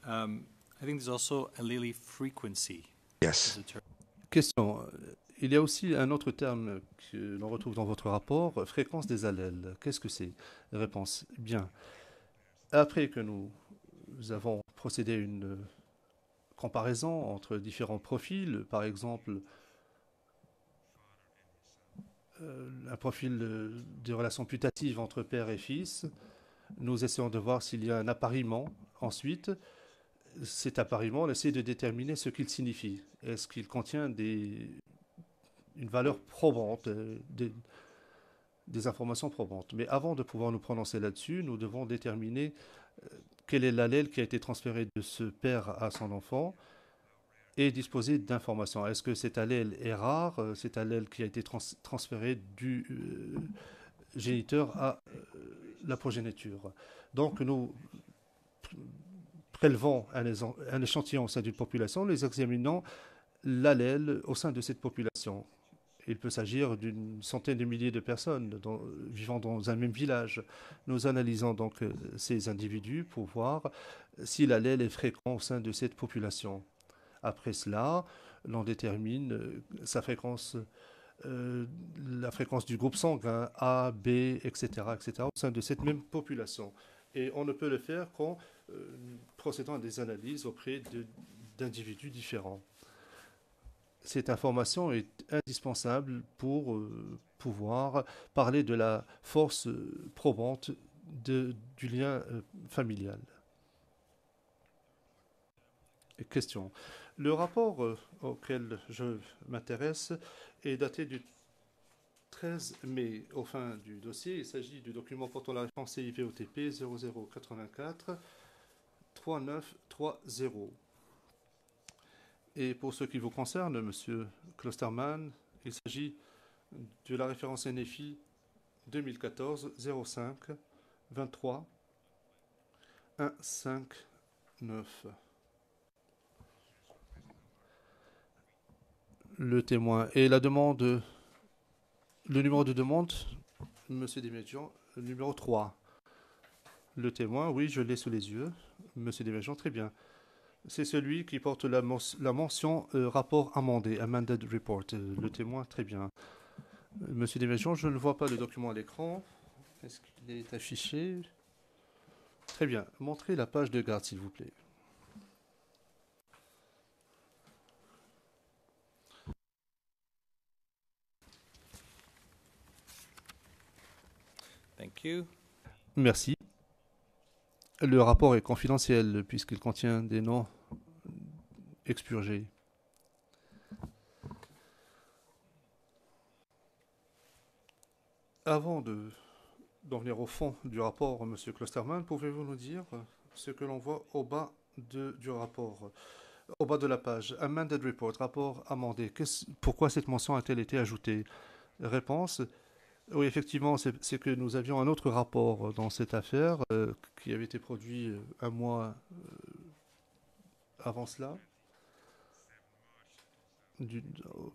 Speaker 7: I think there's also allele frequency.
Speaker 6: Yes.
Speaker 5: Question. Il y a aussi un autre terme que l'on retrouve dans votre rapport, fréquence des allèles. Qu'est-ce que c'est? Réponse. Bien. Après que nous avons procédé à une comparaison entre différents profils, par exemple, un profil de relation putative entre père et fils, nous essayons de voir s'il y a un appariement. Ensuite, cet appariement, on essaie de déterminer ce qu'il signifie. Est-ce qu'il contient une valeur probante, des informations probantes? Mais avant de pouvoir nous prononcer là-dessus, nous devons déterminer quel est l'allèle qui a été transféré de ce père à son enfant et disposer d'informations. Est-ce que cet allèle est rare, cet allèle qui a été transféré du géniteur à la progéniture? Donc nous prélevons un échantillon au sein d'une population, nous examinons l'allèle au sein de cette population. Il peut s'agir d'une centaine de milliers de personnes vivant dans un même village. Nous analysons donc ces individus pour voir si l'allèle est fréquent au sein de cette population. Après cela, l'on détermine sa fréquence, la fréquence du groupe sanguin A, B, etc., au sein de cette même population. Et on ne peut le faire qu'en procédant à des analyses auprès d'individus différents. Cette information est indispensable pour pouvoir parler de la force probante du lien familial. Question. Le rapport auquel je m'intéresse est daté du 13 mai. Au fin du dossier, il s'agit du document portant la référence CIVOTP 0084 3930. Et pour ce qui vous concerne, Monsieur Klosterman, il s'agit de la référence NFI 2014 05 23 159. le témoin. Et la demande, le numéro de demande, Monsieur Desméjian, le numéro 3. Le témoin, oui, je l'ai sous les yeux. Monsieur Desméjian, très bien. C'est celui qui porte la mention rapport amendé, amended report. Le témoin, très bien. Monsieur Desméjian, je ne vois pas le document à l'écran. Est-ce qu'il est affiché? Très bien. Montrez la page de garde, s'il vous plaît.
Speaker 7: Thank you.
Speaker 5: Merci. Le rapport est confidentiel puisqu'il contient des noms expurgés. Avant d'en venir au fond du rapport, Monsieur Klosterman, pouvez-vous nous dire ce que l'on voit au bas du rapport, au bas de la page, amended report, rapport amendé. Pourquoi cette mention a-t-elle été ajoutée? Réponse. Oui, effectivement, c'est que nous avions un autre rapport dans cette affaire qui avait été produit un mois avant cela,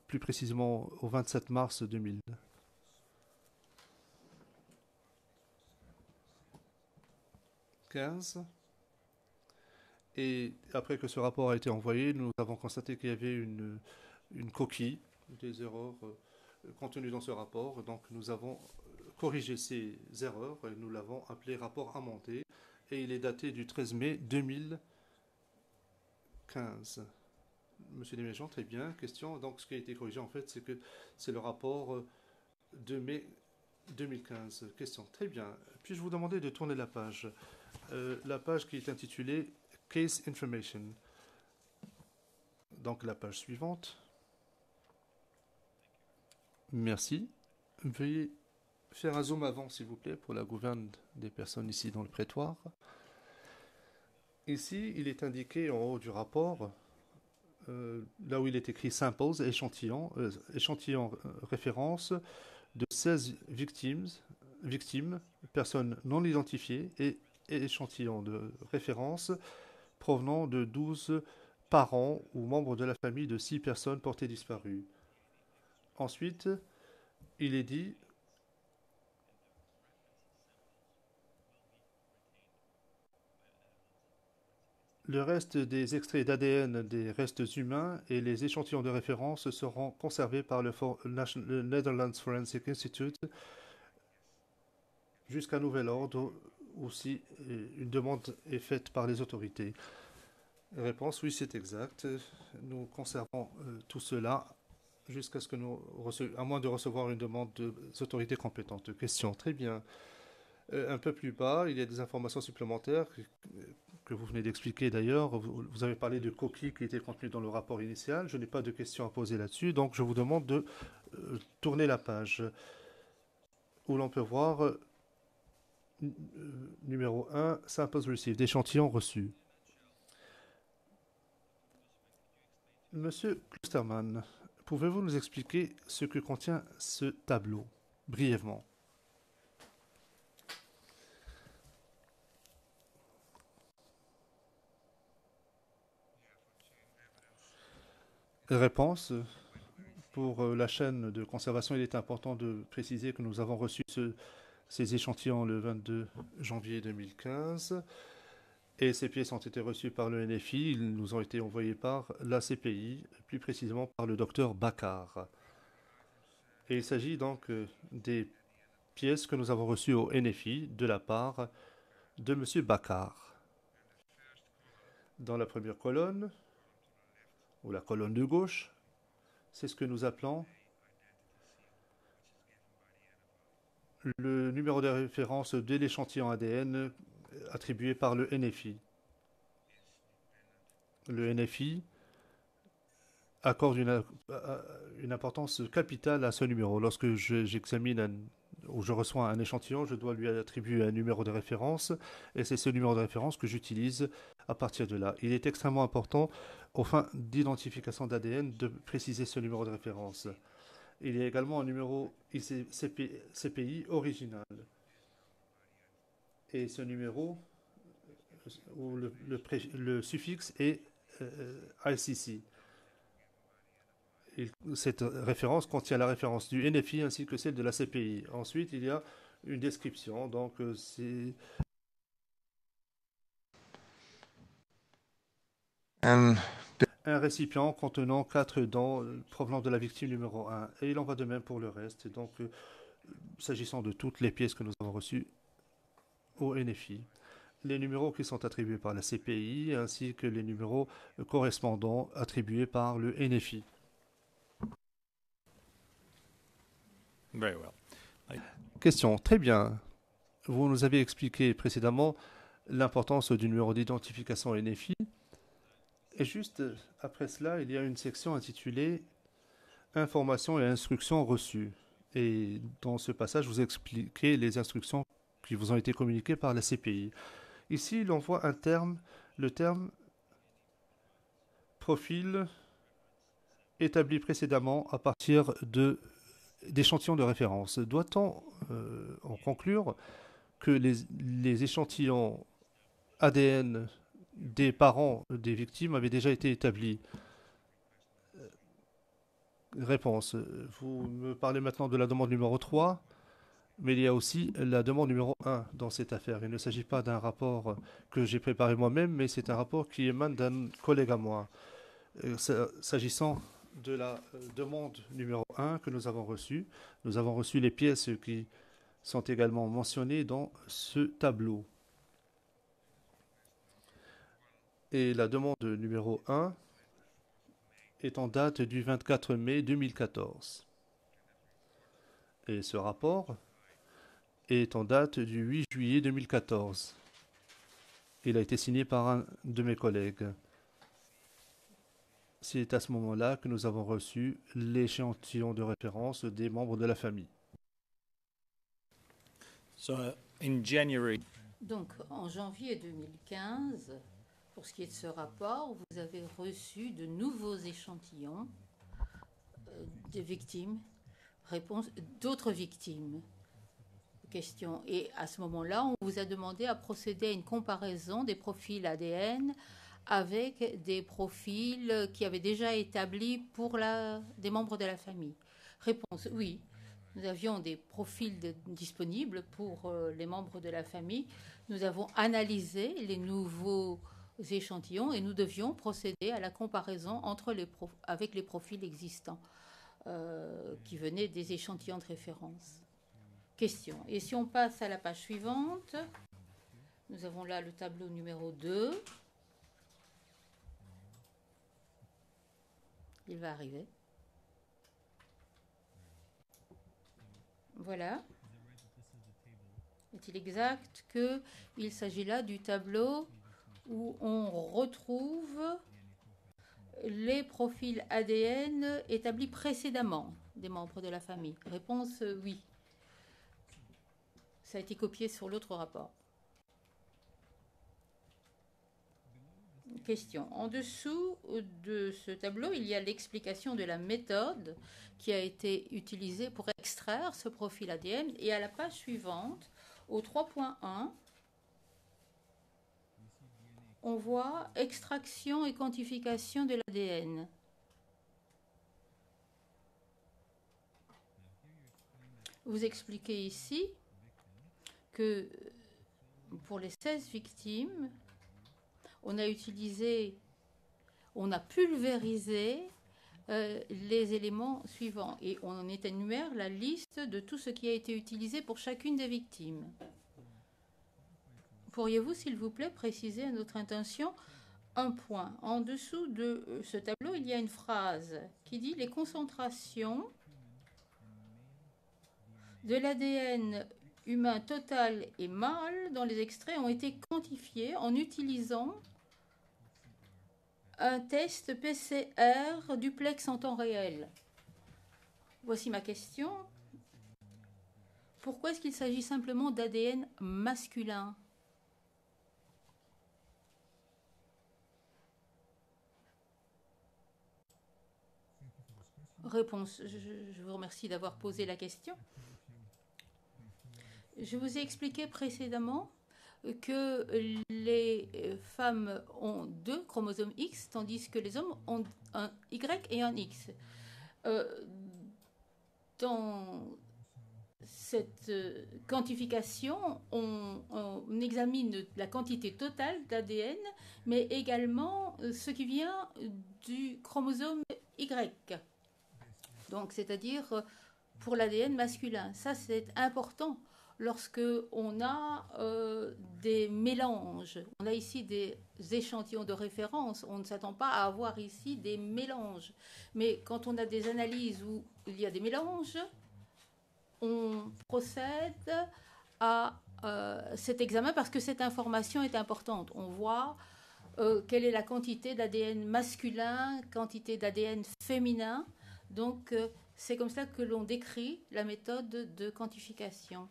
Speaker 5: plus précisément au 27 mars 2015. Et après que ce rapport a été envoyé, nous avons constaté qu'il y avait une coquille, des erreurs contenues dans ce rapport. Donc nous avons corrigé ces erreurs et nous l'avons appelé rapport amendé. Et il est daté du 13 mai 2015. Monsieur Desméjian, très bien. Question. Donc ce qui a été corrigé en fait, c'est que c'est le rapport de mai 2015. Question. Très bien. Puis-je vous demander de tourner la page qui est intitulée Case Information. Donc la page suivante. Merci. Veuillez faire un zoom avant, s'il vous plaît, pour la gouverne des personnes ici dans le prétoire. Ici, il est indiqué en haut du rapport, là où il est écrit Samples, échantillon référence de 16 victimes, personnes non identifiées, et échantillon de référence provenant de 12 parents ou membres de la famille de 6 personnes portées disparues. Ensuite, il est dit le reste des extraits d'ADN des restes humains et les échantillons de référence seront conservés par le Netherlands Forensic Institute jusqu'à nouvel ordre ou si une demande est faite par les autorités. Réponse, oui, c'est exact. Nous conservons tout cela jusqu'à ce que à moins de recevoir une demande des autorités compétentes. Question, très bien. Un peu plus bas, il y a des informations supplémentaires que vous venez d'expliquer d'ailleurs. Vous avez parlé de coquilles qui étaient contenues dans le rapport initial. Je n'ai pas de questions à poser là-dessus, donc je vous demande de tourner la page où l'on peut voir numéro 1, Samples Received, échantillons reçus. Monsieur Klosterman, pouvez-vous nous expliquer ce que contient ce tableau, brièvement? Réponse. Pour la chaîne de conservation, il est important de préciser que nous avons reçu ces échantillons le 22 janvier 2015 et ces pièces ont été reçues par le NFI. Ils nous ont été envoyés par la CPI, plus précisément par le docteur Bakar. Et il s'agit donc des pièces que nous avons reçues au NFI de la part de M. Bakar. Dans la première colonne, ou la colonne de gauche, c'est ce que nous appelons le numéro de référence de l'échantillon ADN attribué par le NFI. Le NFI accorde une importance capitale à ce numéro. Lorsque j'examine ou je reçois un échantillon, je dois lui attribuer un numéro de référence et c'est ce numéro de référence que j'utilise à partir de là. Il est extrêmement important, aux fins d'identification d'ADN, de préciser ce numéro de référence. Il y a également un numéro CPI original. Et ce numéro, où le suffixe est ICC. Cette référence contient la référence du NFI ainsi que celle de la CPI. Ensuite, il y a une description. Donc, c'est
Speaker 6: And
Speaker 5: un récipient contenant 4 dents provenant de la victime numéro 1. Et il en va de même pour le reste. Donc, s'agissant de toutes les pièces que nous avons reçues au NFI, les numéros qui sont attribués par la CPI ainsi que les numéros correspondants attribués par le NFI.
Speaker 7: Very well.
Speaker 5: Question. Très bien. Vous nous avez expliqué précédemment l'importance du numéro d'identification NFI. Et juste après cela, il y a une section intitulée Informations et instructions reçues. Et dans ce passage, vous expliquez les instructions qui vous ont été communiquées par la CPI. Ici, l'on voit le terme profil établi précédemment à partir d'échantillons de référence. Doit-on en conclure que les échantillons ADN des parents des victimes avaient déjà été établis? Réponse. Vous me parlez maintenant de la demande numéro 3, mais il y a aussi la demande numéro 1 dans cette affaire. Il ne s'agit pas d'un rapport que j'ai préparé moi-même, mais c'est un rapport qui émane d'un collègue à moi. S'agissant de la demande numéro 1 que nous avons reçue les pièces qui sont également mentionnées dans ce tableau. Et la demande numéro 1 est en date du 24 mai 2014. Et ce rapport est en date du 8 juillet 2014. Il a été signé par un de mes collègues. C'est à ce moment-là que nous avons reçu l'échantillon de référence des membres de la famille.
Speaker 7: So in January,
Speaker 8: Donc, en janvier 2015, pour ce qui est de ce rapport, vous avez reçu de nouveaux échantillons de victimes, réponse d'autres victimes. Question. Et à ce moment-là, on vous a demandé à procéder à une comparaison des profils ADN avec des profils qui avaient déjà établis pour des membres de la famille. Réponse. Oui. Nous avions des profils disponibles pour les membres de la famille. Nous avons analysé les nouveaux échantillons et nous devions procéder à la comparaison avec les profils existants qui venaient des échantillons de référence. Question. Et si on passe à la page suivante, nous avons là le tableau numéro 2. Il va arriver. Voilà. Est-il exact qu'il s'agit là du tableau où on retrouve les profils ADN établis précédemment des membres de la famille? Réponse oui. Ça a été copié sur l'autre rapport. Question. En dessous de ce tableau, il y a l'explication de la méthode qui a été utilisée pour extraire ce profil ADN. Et à la page suivante, au 3.1, on voit extraction et quantification de l'ADN. Vous expliquez ici que pour les 16 victimes, on a pulvérisé les éléments suivants et on énumère la liste de tout ce qui a été utilisé pour chacune des victimes. Pourriez-vous, s'il vous plaît, préciser à notre intention un point? En dessous de ce tableau, il y a une phrase qui dit « Les concentrations de l'ADN humain total et mâle dans les extraits ont été quantifiées en utilisant un test PCR duplex en temps réel. » Voici ma question. Pourquoi est-ce qu'il s'agit simplement d'ADN masculin? Réponse. Je vous remercie d'avoir posé la question. Je vous ai expliqué précédemment que les femmes ont 2 chromosomes X, tandis que les hommes ont un Y et un X. Dans cette quantification, on examine la quantité totale d'ADN, mais également ce qui vient du chromosome Y. Donc, c'est-à-dire pour l'ADN masculin. Ça, c'est important lorsque on a des mélanges. On a ici des échantillons de référence. On ne s'attend pas à avoir ici des mélanges. Mais quand on a des analyses où il y a des mélanges, on procède à cet examen parce que cette information est importante. On voit quelle est la quantité d'ADN masculin, quantité d'ADN féminin. Donc, c'est comme ça que l'on décrit la méthode de quantification.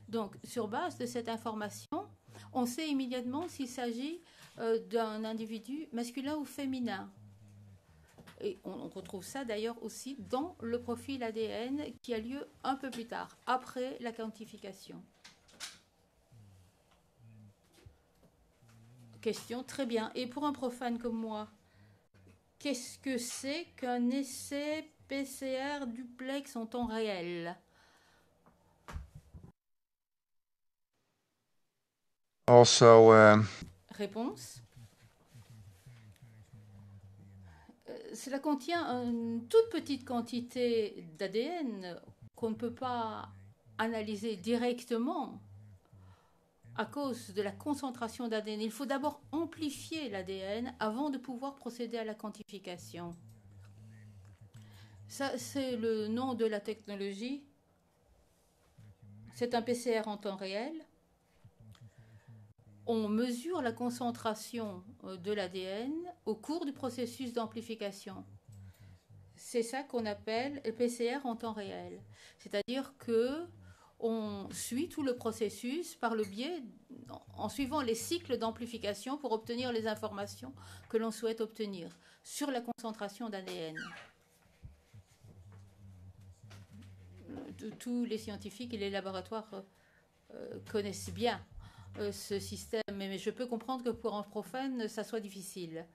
Speaker 8: Donc, sur base de cette information, on sait immédiatement s'il s'agit d'un individu masculin ou féminin. Et on retrouve ça d'ailleurs aussi dans le profil ADN qui a lieu un peu plus tard, après la quantification. Question, très bien. Et pour un profane comme moi, qu'est-ce que c'est qu'un essai PCR duplex en temps réel?
Speaker 6: Also,
Speaker 8: Réponse. Cela contient une toute petite quantité d'ADN qu'on ne peut pas analyser directement à cause de la concentration d'ADN. Il faut d'abord amplifier l'ADN avant de pouvoir procéder à la quantification. Ça, c'est le nom de la technologie. C'est un PCR en temps réel. On mesure la concentration de l'ADN au cours du processus d'amplification. C'est ça qu'on appelle le PCR en temps réel. C'est-à-dire que on suit tout le processus par le biais, en suivant les cycles d'amplification pour obtenir les informations que l'on souhaite obtenir sur la concentration d'ADN. Tous les scientifiques et les laboratoires connaissent bien ce système, mais je peux comprendre que pour un profane, ça soit difficile.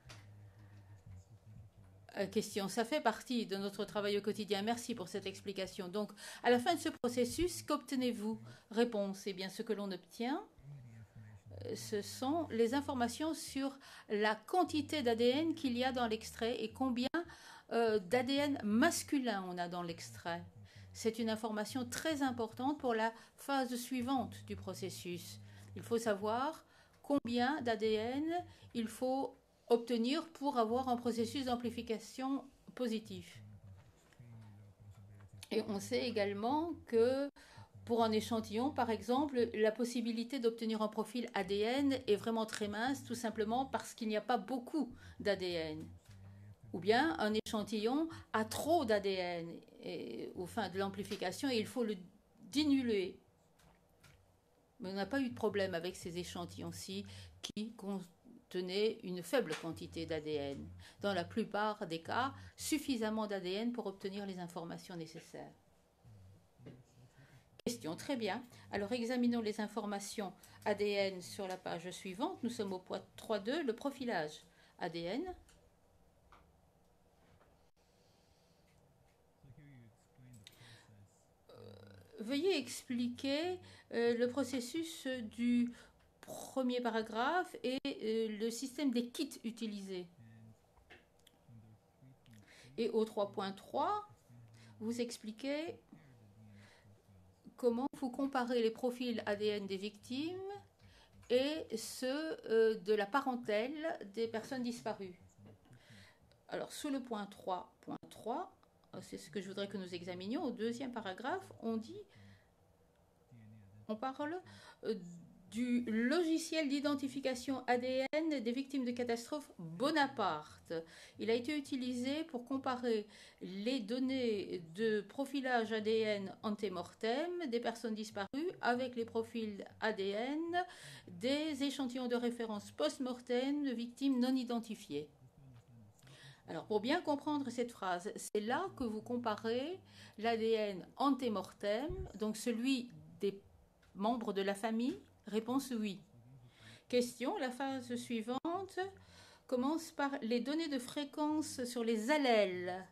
Speaker 8: Question, ça fait partie de notre travail au quotidien. Merci pour cette explication. Donc, à la fin de ce processus, qu'obtenez-vous? Réponse, eh bien, ce que l'on obtient, ce sont les informations sur la quantité d'ADN qu'il y a dans l'extrait et combien d'ADN masculin on a dans l'extrait. C'est une information très importante pour la phase suivante du processus. Il faut savoir combien d'ADN il faut obtenir pour avoir un processus d'amplification positif. Et on sait également que pour un échantillon, par exemple, la possibilité d'obtenir un profil ADN est vraiment très mince, tout simplement parce qu'il n'y a pas beaucoup d'ADN. Ou bien un échantillon a trop d'ADN au fin de l'amplification et il faut le diluer. Mais on n'a pas eu de problème avec ces échantillons-ci qui contenaient une faible quantité d'ADN. Dans la plupart des cas, suffisamment d'ADN pour obtenir les informations nécessaires. Question, très bien. Alors examinons les informations ADN sur la page suivante. Nous sommes au point 3.2, le profilage ADN. Veuillez expliquer le processus du premier paragraphe et le système des kits utilisés. Et au 3.3, vous expliquez comment vous comparez les profils ADN des victimes et ceux de la parentèle des personnes disparues. Alors, sous le point 3.3, c'est ce que je voudrais que nous examinions. Au deuxième paragraphe, on parle du logiciel d'identification ADN des victimes de catastrophe Bonaparte. Il a été utilisé pour comparer les données de profilage ADN ante-mortem des personnes disparues avec les profils ADN des échantillons de référence post-mortem de victimes non identifiées. Alors, pour bien comprendre cette phrase, c'est là que vous comparez l'ADN ante-mortem, donc celui des membres de la famille. Réponse oui. Question, la phase suivante. commence par les données de fréquence sur les allèles,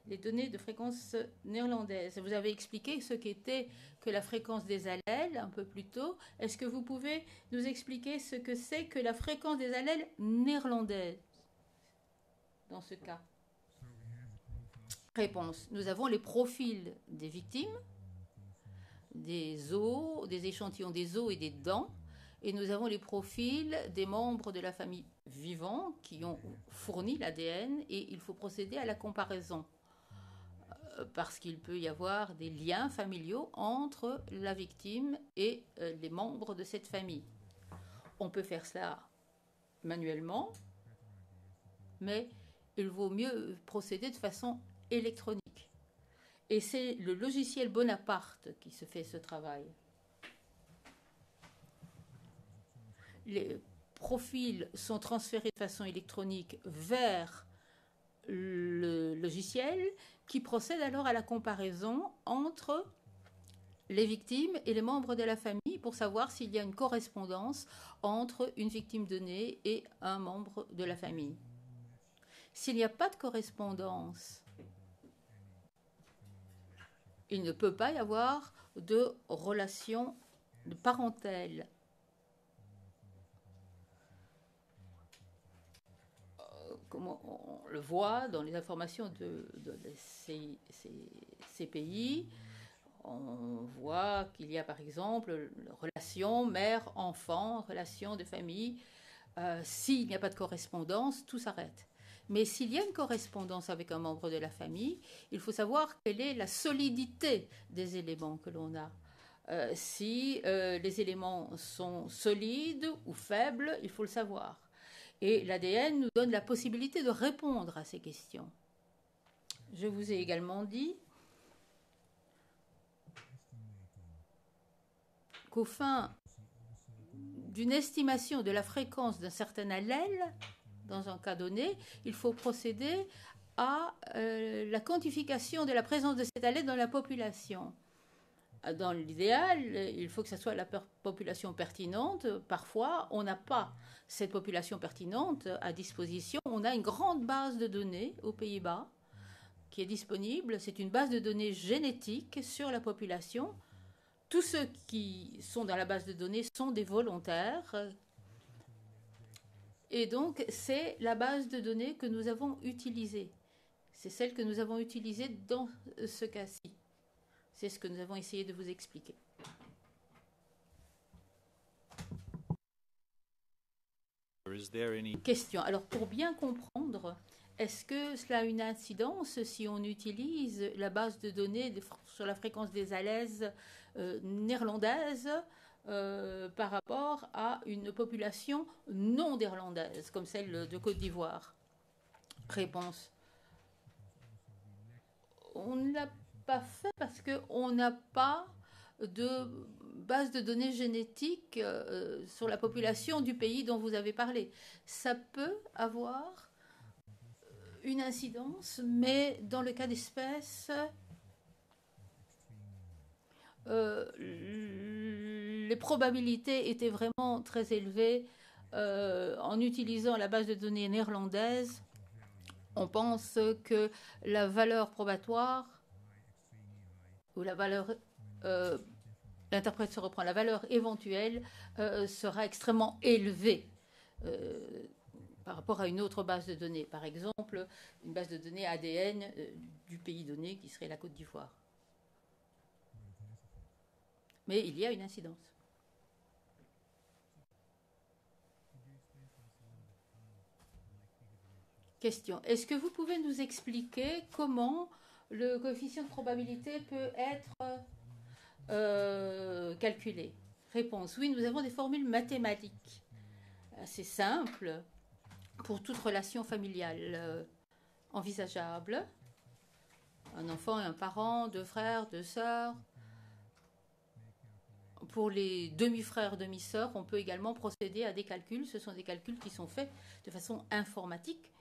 Speaker 8: les données de fréquence néerlandaise. Vous avez expliqué ce qu'était que la fréquence des allèles un peu plus tôt. Est-ce que vous pouvez nous expliquer ce que c'est que la fréquence des allèles néerlandaises dans ce cas? Réponse. Nous avons les profils des victimes, des os, des échantillons des os et des dents, et nous avons les profils des membres de la famille vivants qui ont fourni l'ADN, et il faut procéder à la comparaison parce qu'il peut y avoir des liens familiaux entre la victime et les membres de cette famille. On peut faire cela manuellement, mais il vaut mieux procéder de façon électronique. Et c'est le logiciel Bonaparte qui se fait ce travail. Les profils sont transférés de façon électronique vers le logiciel qui procède alors à la comparaison entre les victimes et les membres de la famille pour savoir s'il y a une correspondance entre une victime donnée et un membre de la famille. S'il n'y a pas de correspondance, il ne peut pas y avoir de relation de parentèle. Comme on le voit dans les informations de ces pays, on voit qu'il y a par exemple relation mère-enfant, relation de famille. S'il n'y a pas de correspondance, tout s'arrête. Mais s'il y a une correspondance avec un membre de la famille, il faut savoir quelle est la solidité des éléments que l'on a. Si les éléments sont solides ou faibles, il faut le savoir. Et l'ADN nous donne la possibilité de répondre à ces questions. Je vous ai également dit qu'au fin d'une estimation de la fréquence d'un certain allèle, dans un cas donné, il faut procéder à la quantification de la présence de cet allèle dans la population. Dans l'idéal, il faut que ce soit la population pertinente. Parfois, on n'a pas cette population pertinente à disposition. On a une grande base de données aux Pays-Bas qui est disponible. C'est une base de données génétique sur la population. Tous ceux qui sont dans la base de données sont des volontaires. Et donc, c'est la base de données que nous avons utilisée. C'est celle que nous avons utilisée dans ce cas-ci. C'est ce que nous avons essayé de vous expliquer. Question. Alors, pour bien comprendre, est-ce que cela a une incidence si on utilise la base de données sur la fréquence des allèles néerlandaises par rapport à une population non néerlandaise, comme celle de Côte d'Ivoire? Réponse. On ne l'a pas fait parce qu'on n'a pas de base de données génétique sur la population du pays dont vous avez parlé. Ça peut avoir une incidence, mais dans le cas d'espèce, les probabilités étaient vraiment très élevées en utilisant la base de données néerlandaise. On pense que la valeur probatoire ou la valeur, l'interprète se reprend, la valeur éventuelle sera extrêmement élevée par rapport à une autre base de données. Par exemple, une base de données ADN du pays donné qui serait la Côte d'Ivoire. Mais il y a une incidence. Question. Est-ce que vous pouvez nous expliquer comment le coefficient de probabilité peut être calculé? Réponse. Oui, nous avons des formules mathématiques assez simples pour toute relation familiale envisageable. Un enfant et un parent, deux frères, deux sœurs. Pour les demi-frères, demi-sœurs, on peut également procéder à des calculs. Ce sont des calculs qui sont faits de façon informatique.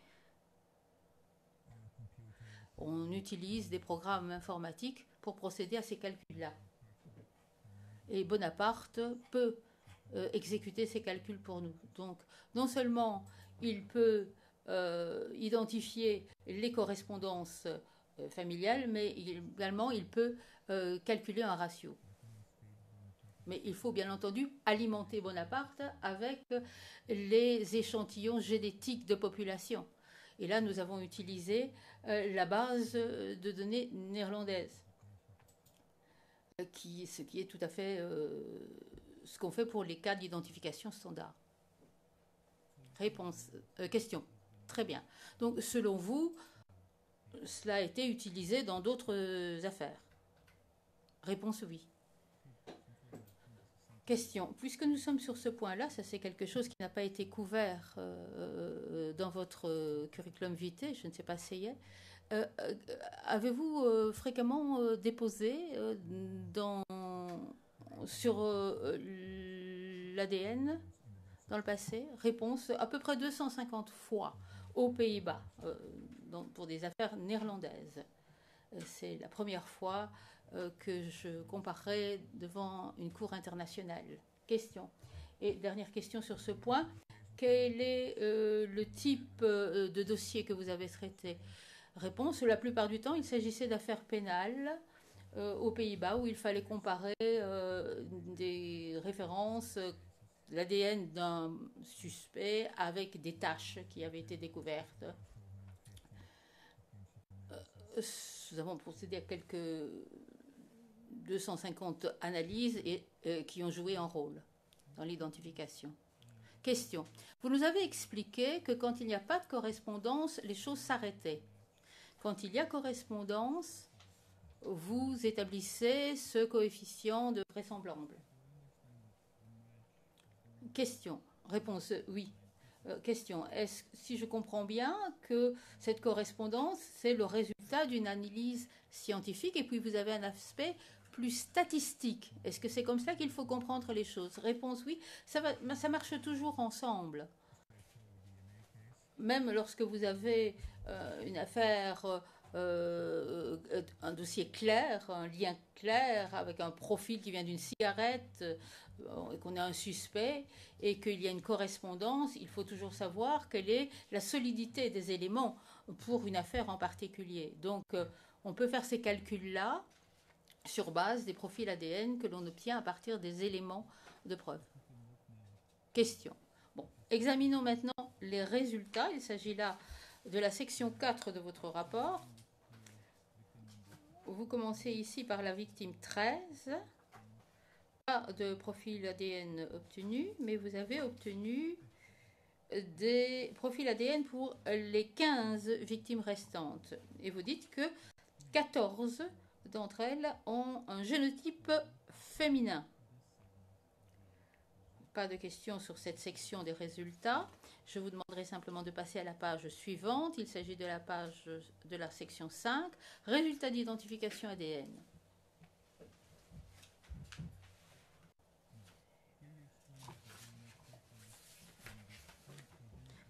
Speaker 8: On utilise des programmes informatiques pour procéder à ces calculs-là. Et Bonaparte peut exécuter ces calculs pour nous. Donc, non seulement il peut identifier les correspondances familiales, mais également il peut calculer un ratio. Mais il faut bien entendu alimenter Bonaparte avec les échantillons génétiques de population. Et là, nous avons utilisé la base de données néerlandaise, ce qui est tout à fait ce qu'on fait pour les cas d'identification standard. Question. Très bien. Donc, selon vous, cela a été utilisé dans d'autres affaires? Réponse oui. Question. Puisque nous sommes sur ce point-là, ça c'est quelque chose qui n'a pas été couvert dans votre curriculum vitae, je ne sais pas si y est. Avez-vous fréquemment déposé sur l'ADN dans le passé? Réponse, à peu près 250 fois aux Pays-Bas, pour des affaires néerlandaises. C'est la première fois que je comparerai devant une cour internationale. Question. Et dernière question sur ce point. Quel est le type de dossier que vous avez traité? Réponse, la plupart du temps, il s'agissait d'affaires pénales aux Pays-Bas où il fallait comparer des références, l'ADN d'un suspect avec des taches qui avaient été découvertes. Nous avons procédé à quelques 250 analyses qui ont joué un rôle dans l'identification. Question. Vous nous avez expliqué que quand il n'y a pas de correspondance, les choses s'arrêtaient. Quand il y a correspondance, vous établissez ce coefficient de vraisemblable. Question. Réponse oui. Question. Est-ce, si je comprends bien, que cette correspondance, c'est le résultat d'une analyse scientifique et puis vous avez un aspect plus statistique. Est-ce que c'est comme ça qu'il faut comprendre les choses? Réponse oui. Ça marche toujours ensemble. Même lorsque vous avez une affaire, un dossier clair, un lien clair avec un profil qui vient d'une cigarette, et qu'on a un suspect et qu'il y a une correspondance, il faut toujours savoir quelle est la solidité des éléments pour une affaire en particulier. Donc, on peut faire ces calculs-là sur base des profils ADN que l'on obtient à partir des éléments de preuve. Question. Bon, examinons maintenant les résultats. Il s'agit là de la section 4 de votre rapport. Vous commencez ici par la victime 13. Pas de profil ADN obtenu, mais vous avez obtenu des profils ADN pour les 15 victimes restantes. Et vous dites que 14 d'entre elles ont un génotype féminin. Pas de questions sur cette section des résultats. Je vous demanderai simplement de passer à la page suivante. Il s'agit de la page de la section 5, résultats d'identification ADN.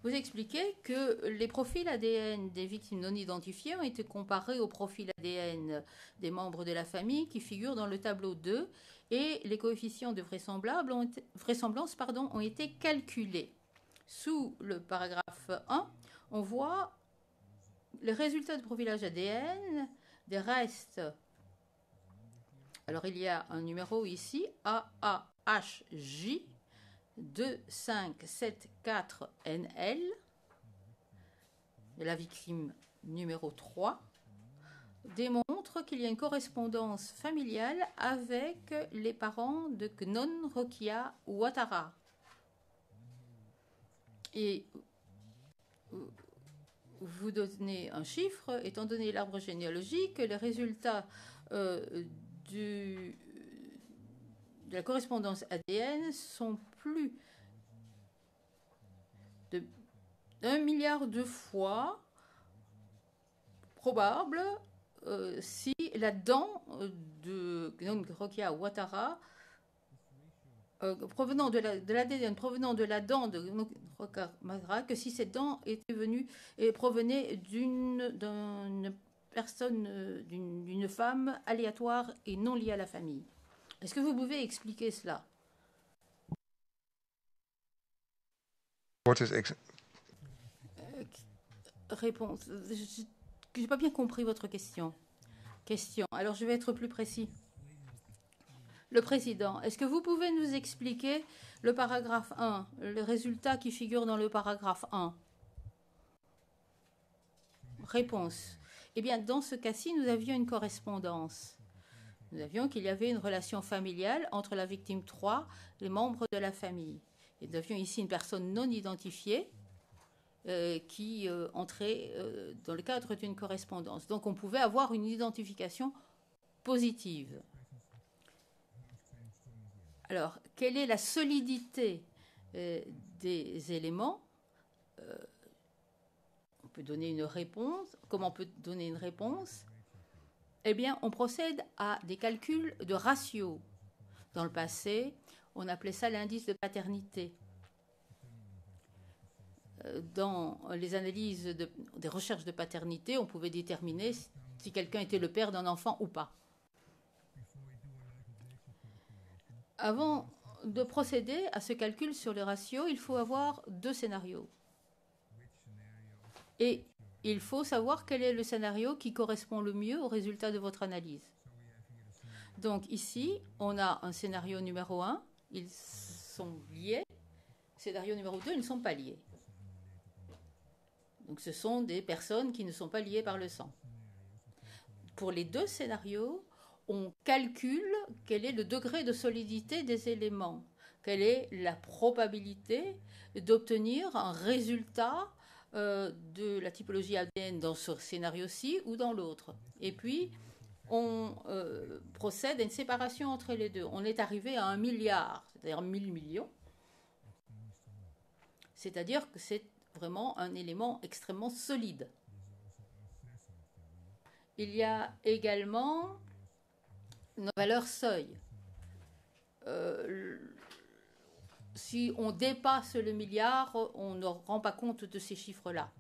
Speaker 8: Vous expliquez que les profils ADN des victimes non identifiées ont été comparés aux profils ADN des membres de la famille qui figurent dans le tableau 2 et les coefficients de vraisemblance ont été calculés. Sous le paragraphe 1, on voit les résultats de profilage ADN des restes. Alors il y a un numéro ici, AAHJ 2574NL, de la victime numéro 3, démontre qu'il y a une correspondance familiale avec les parents de Gnon Rokia Ouattara. Et vous donnez un chiffre, étant donné l'arbre généalogique, les résultats de la correspondance ADN sont plus de 1 milliard de fois probable si la dent de Gnon Rokia Ouattara provenant de l'ADN provenant de la dent de Gnon Rokia Ouattara, que si cette dent était venue et provenait d'une personne, d'une femme aléatoire et non liée à la famille. Est-ce que vous pouvez expliquer cela? Réponse. Je n'ai pas bien compris votre question. Alors, je vais être plus précis. Le Président, est-ce que vous pouvez nous expliquer le paragraphe 1, le résultat qui figure dans le paragraphe 1? Réponse. Eh bien, dans ce cas-ci, nous avions une correspondance. Nous avions qu'il y avait une relation familiale entre la victime 3 et les membres de la famille. Et nous avions ici une personne non identifiée qui entrait dans le cadre d'une correspondance. Donc, on pouvait avoir une identification positive. Alors, quelle est la solidité des éléments? On peut donner une réponse. Comment on peut donner une réponse? Eh bien, on procède à des calculs de ratio. Dans le passé, on appelait ça l'indice de paternité. Dans les analyses des recherches de paternité, on pouvait déterminer si quelqu'un était le père d'un enfant ou pas. Avant de procéder à ce calcul sur le ratio, il faut avoir 2 scénarios. Et il faut savoir quel est le scénario qui correspond le mieux au résultat de votre analyse. Donc ici, on a un scénario numéro 1, ils sont liés. Scénario numéro 2, ils ne sont pas liés. Donc ce sont des personnes qui ne sont pas liées par le sang. Pour les 2 scénarios, on calcule quel est le degré de solidité des éléments, quelle est la probabilité d'obtenir un résultat de la typologie ADN dans ce scénario-ci ou dans l'autre. Et puis, on procède à une séparation entre les deux. On est arrivé à 1 milliard, c'est-à-dire 1000 millions. C'est-à-dire que c'est vraiment un élément extrêmement solide. Il y a également nos valeurs seuil. Si on dépasse le milliard, on ne rend pas compte de ces chiffres-là.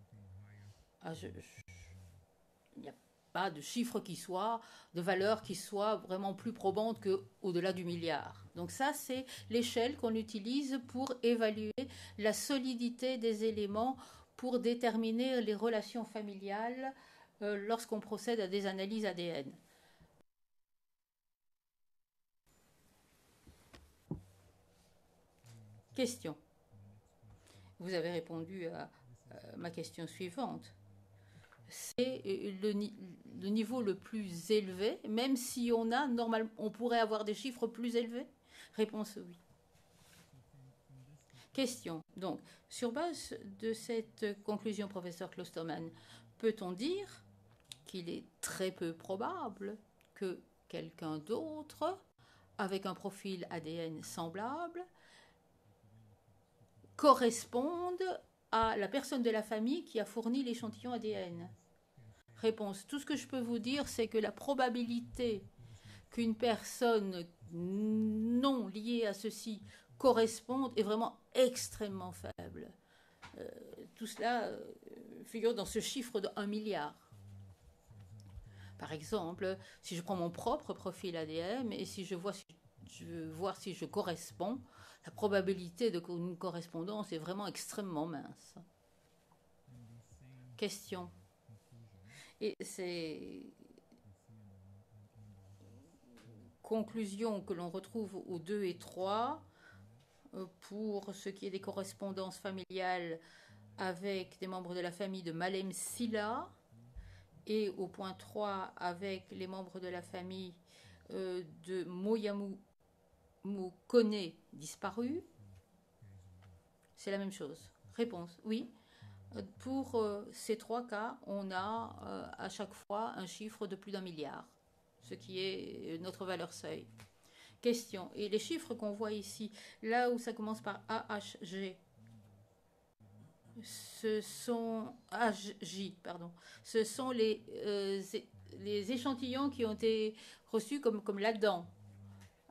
Speaker 8: Il n'y a pas de chiffre qui soit, de valeur qui soit vraiment plus probante qu'au-delà du milliard. Donc ça, c'est l'échelle qu'on utilise pour évaluer la solidité des éléments, pour déterminer les relations familiales lorsqu'on procède à des analyses ADN. Question. Vous avez répondu à ma question suivante. C'est le niveau le plus élevé, même si on pourrait avoir des chiffres plus élevés? Réponse oui. Question. Donc, sur base de cette conclusion, professeur Klostermann, peut-on dire qu'il est très peu probable que quelqu'un d'autre, avec un profil ADN semblable, corresponde à la personne de la famille qui a fourni l'échantillon ADN? Réponse. Tout ce que je peux vous dire, c'est que la probabilité qu'une personne non liée à ceci corresponde est vraiment extrêmement faible. Tout cela figure dans ce chiffre de 1 milliard. Par exemple, si je prends mon propre profil ADN et si je veux voir si je corresponds, la probabilité d'une correspondance est vraiment extrêmement mince. Question. Et ces conclusions que l'on retrouve aux 2 et 3, pour ce qui est des correspondances familiales avec des membres de la famille de Malem Silla, et au point 3 avec les membres de la famille de Moyamou Kone disparu, c'est la même chose. Réponse, oui. Pour ces 3 cas, on a à chaque fois un chiffre de plus d'1 milliard, ce qui est notre valeur seuil. Question. Et les chiffres qu'on voit ici, là où ça commence par AHG, ce sont ce sont les échantillons qui ont été reçus comme là-dedans.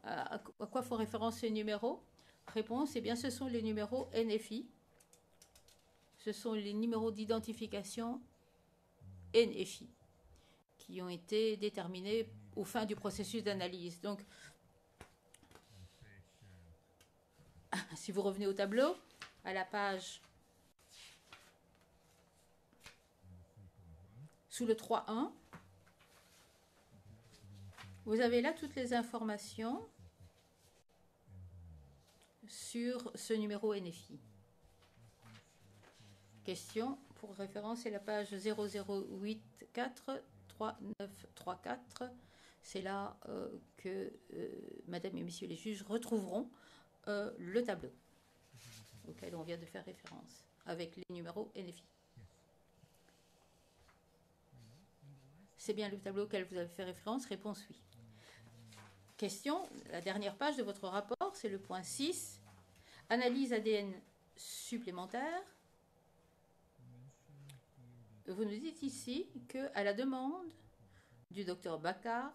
Speaker 8: À quoi font référence ces numéros? Réponse, eh bien ce sont les numéros NFI. Ce sont les numéros d'identification NFI qui ont été déterminés au fin du processus d'analyse. Donc, si vous revenez au tableau, à la page sous le 3.1, vous avez là toutes les informations sur ce numéro NFI. Question pour référence, c'est la page 00843934. C'est là que Madame et Messieurs les juges retrouveront le tableau auquel on vient de faire référence, avec les numéros NFI. C'est bien le tableau auquel vous avez fait référence? Réponse oui. Question, la dernière page de votre rapport, c'est le point 6. Analyse ADN supplémentaire. Vous nous dites ici qu'à la demande du docteur Baccar,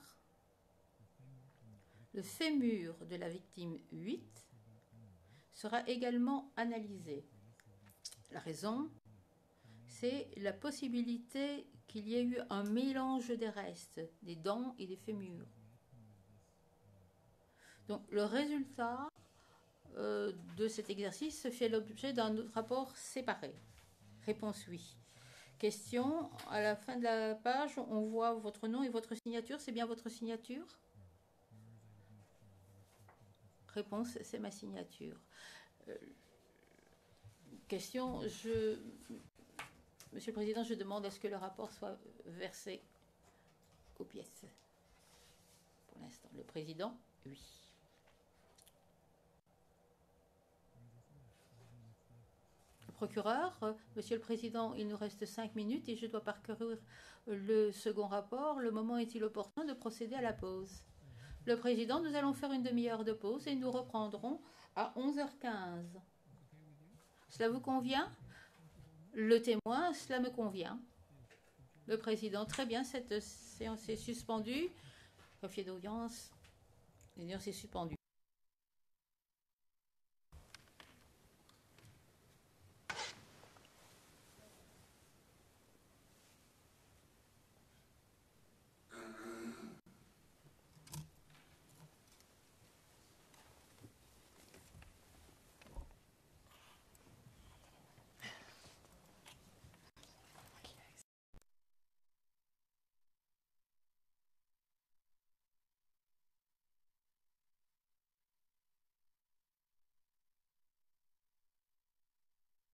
Speaker 8: le fémur de la victime 8 sera également analysé. La raison, c'est la possibilité qu'il y ait eu un mélange des restes, des dents et des fémurs. Donc le résultat de cet exercice fait l'objet d'un autre rapport séparé. Réponse oui. Question, à la fin de la page, on voit votre nom et votre signature. C'est bien votre signature? Réponse, c'est ma signature. Question, Monsieur le Président, je demande à ce que le rapport soit versé aux pièces. Pour l'instant, le Président, oui. Procureur, Monsieur le Président, il nous reste 5 minutes et je dois parcourir le second rapport. Le moment est-il opportun de procéder à la pause? Le Président, nous allons faire une demi-heure de pause et nous reprendrons à 11h15. Cela vous convient? Le témoin, cela me convient. Le Président, très bien, cette séance est suspendue. Greffier d'audience, l'audience est suspendue.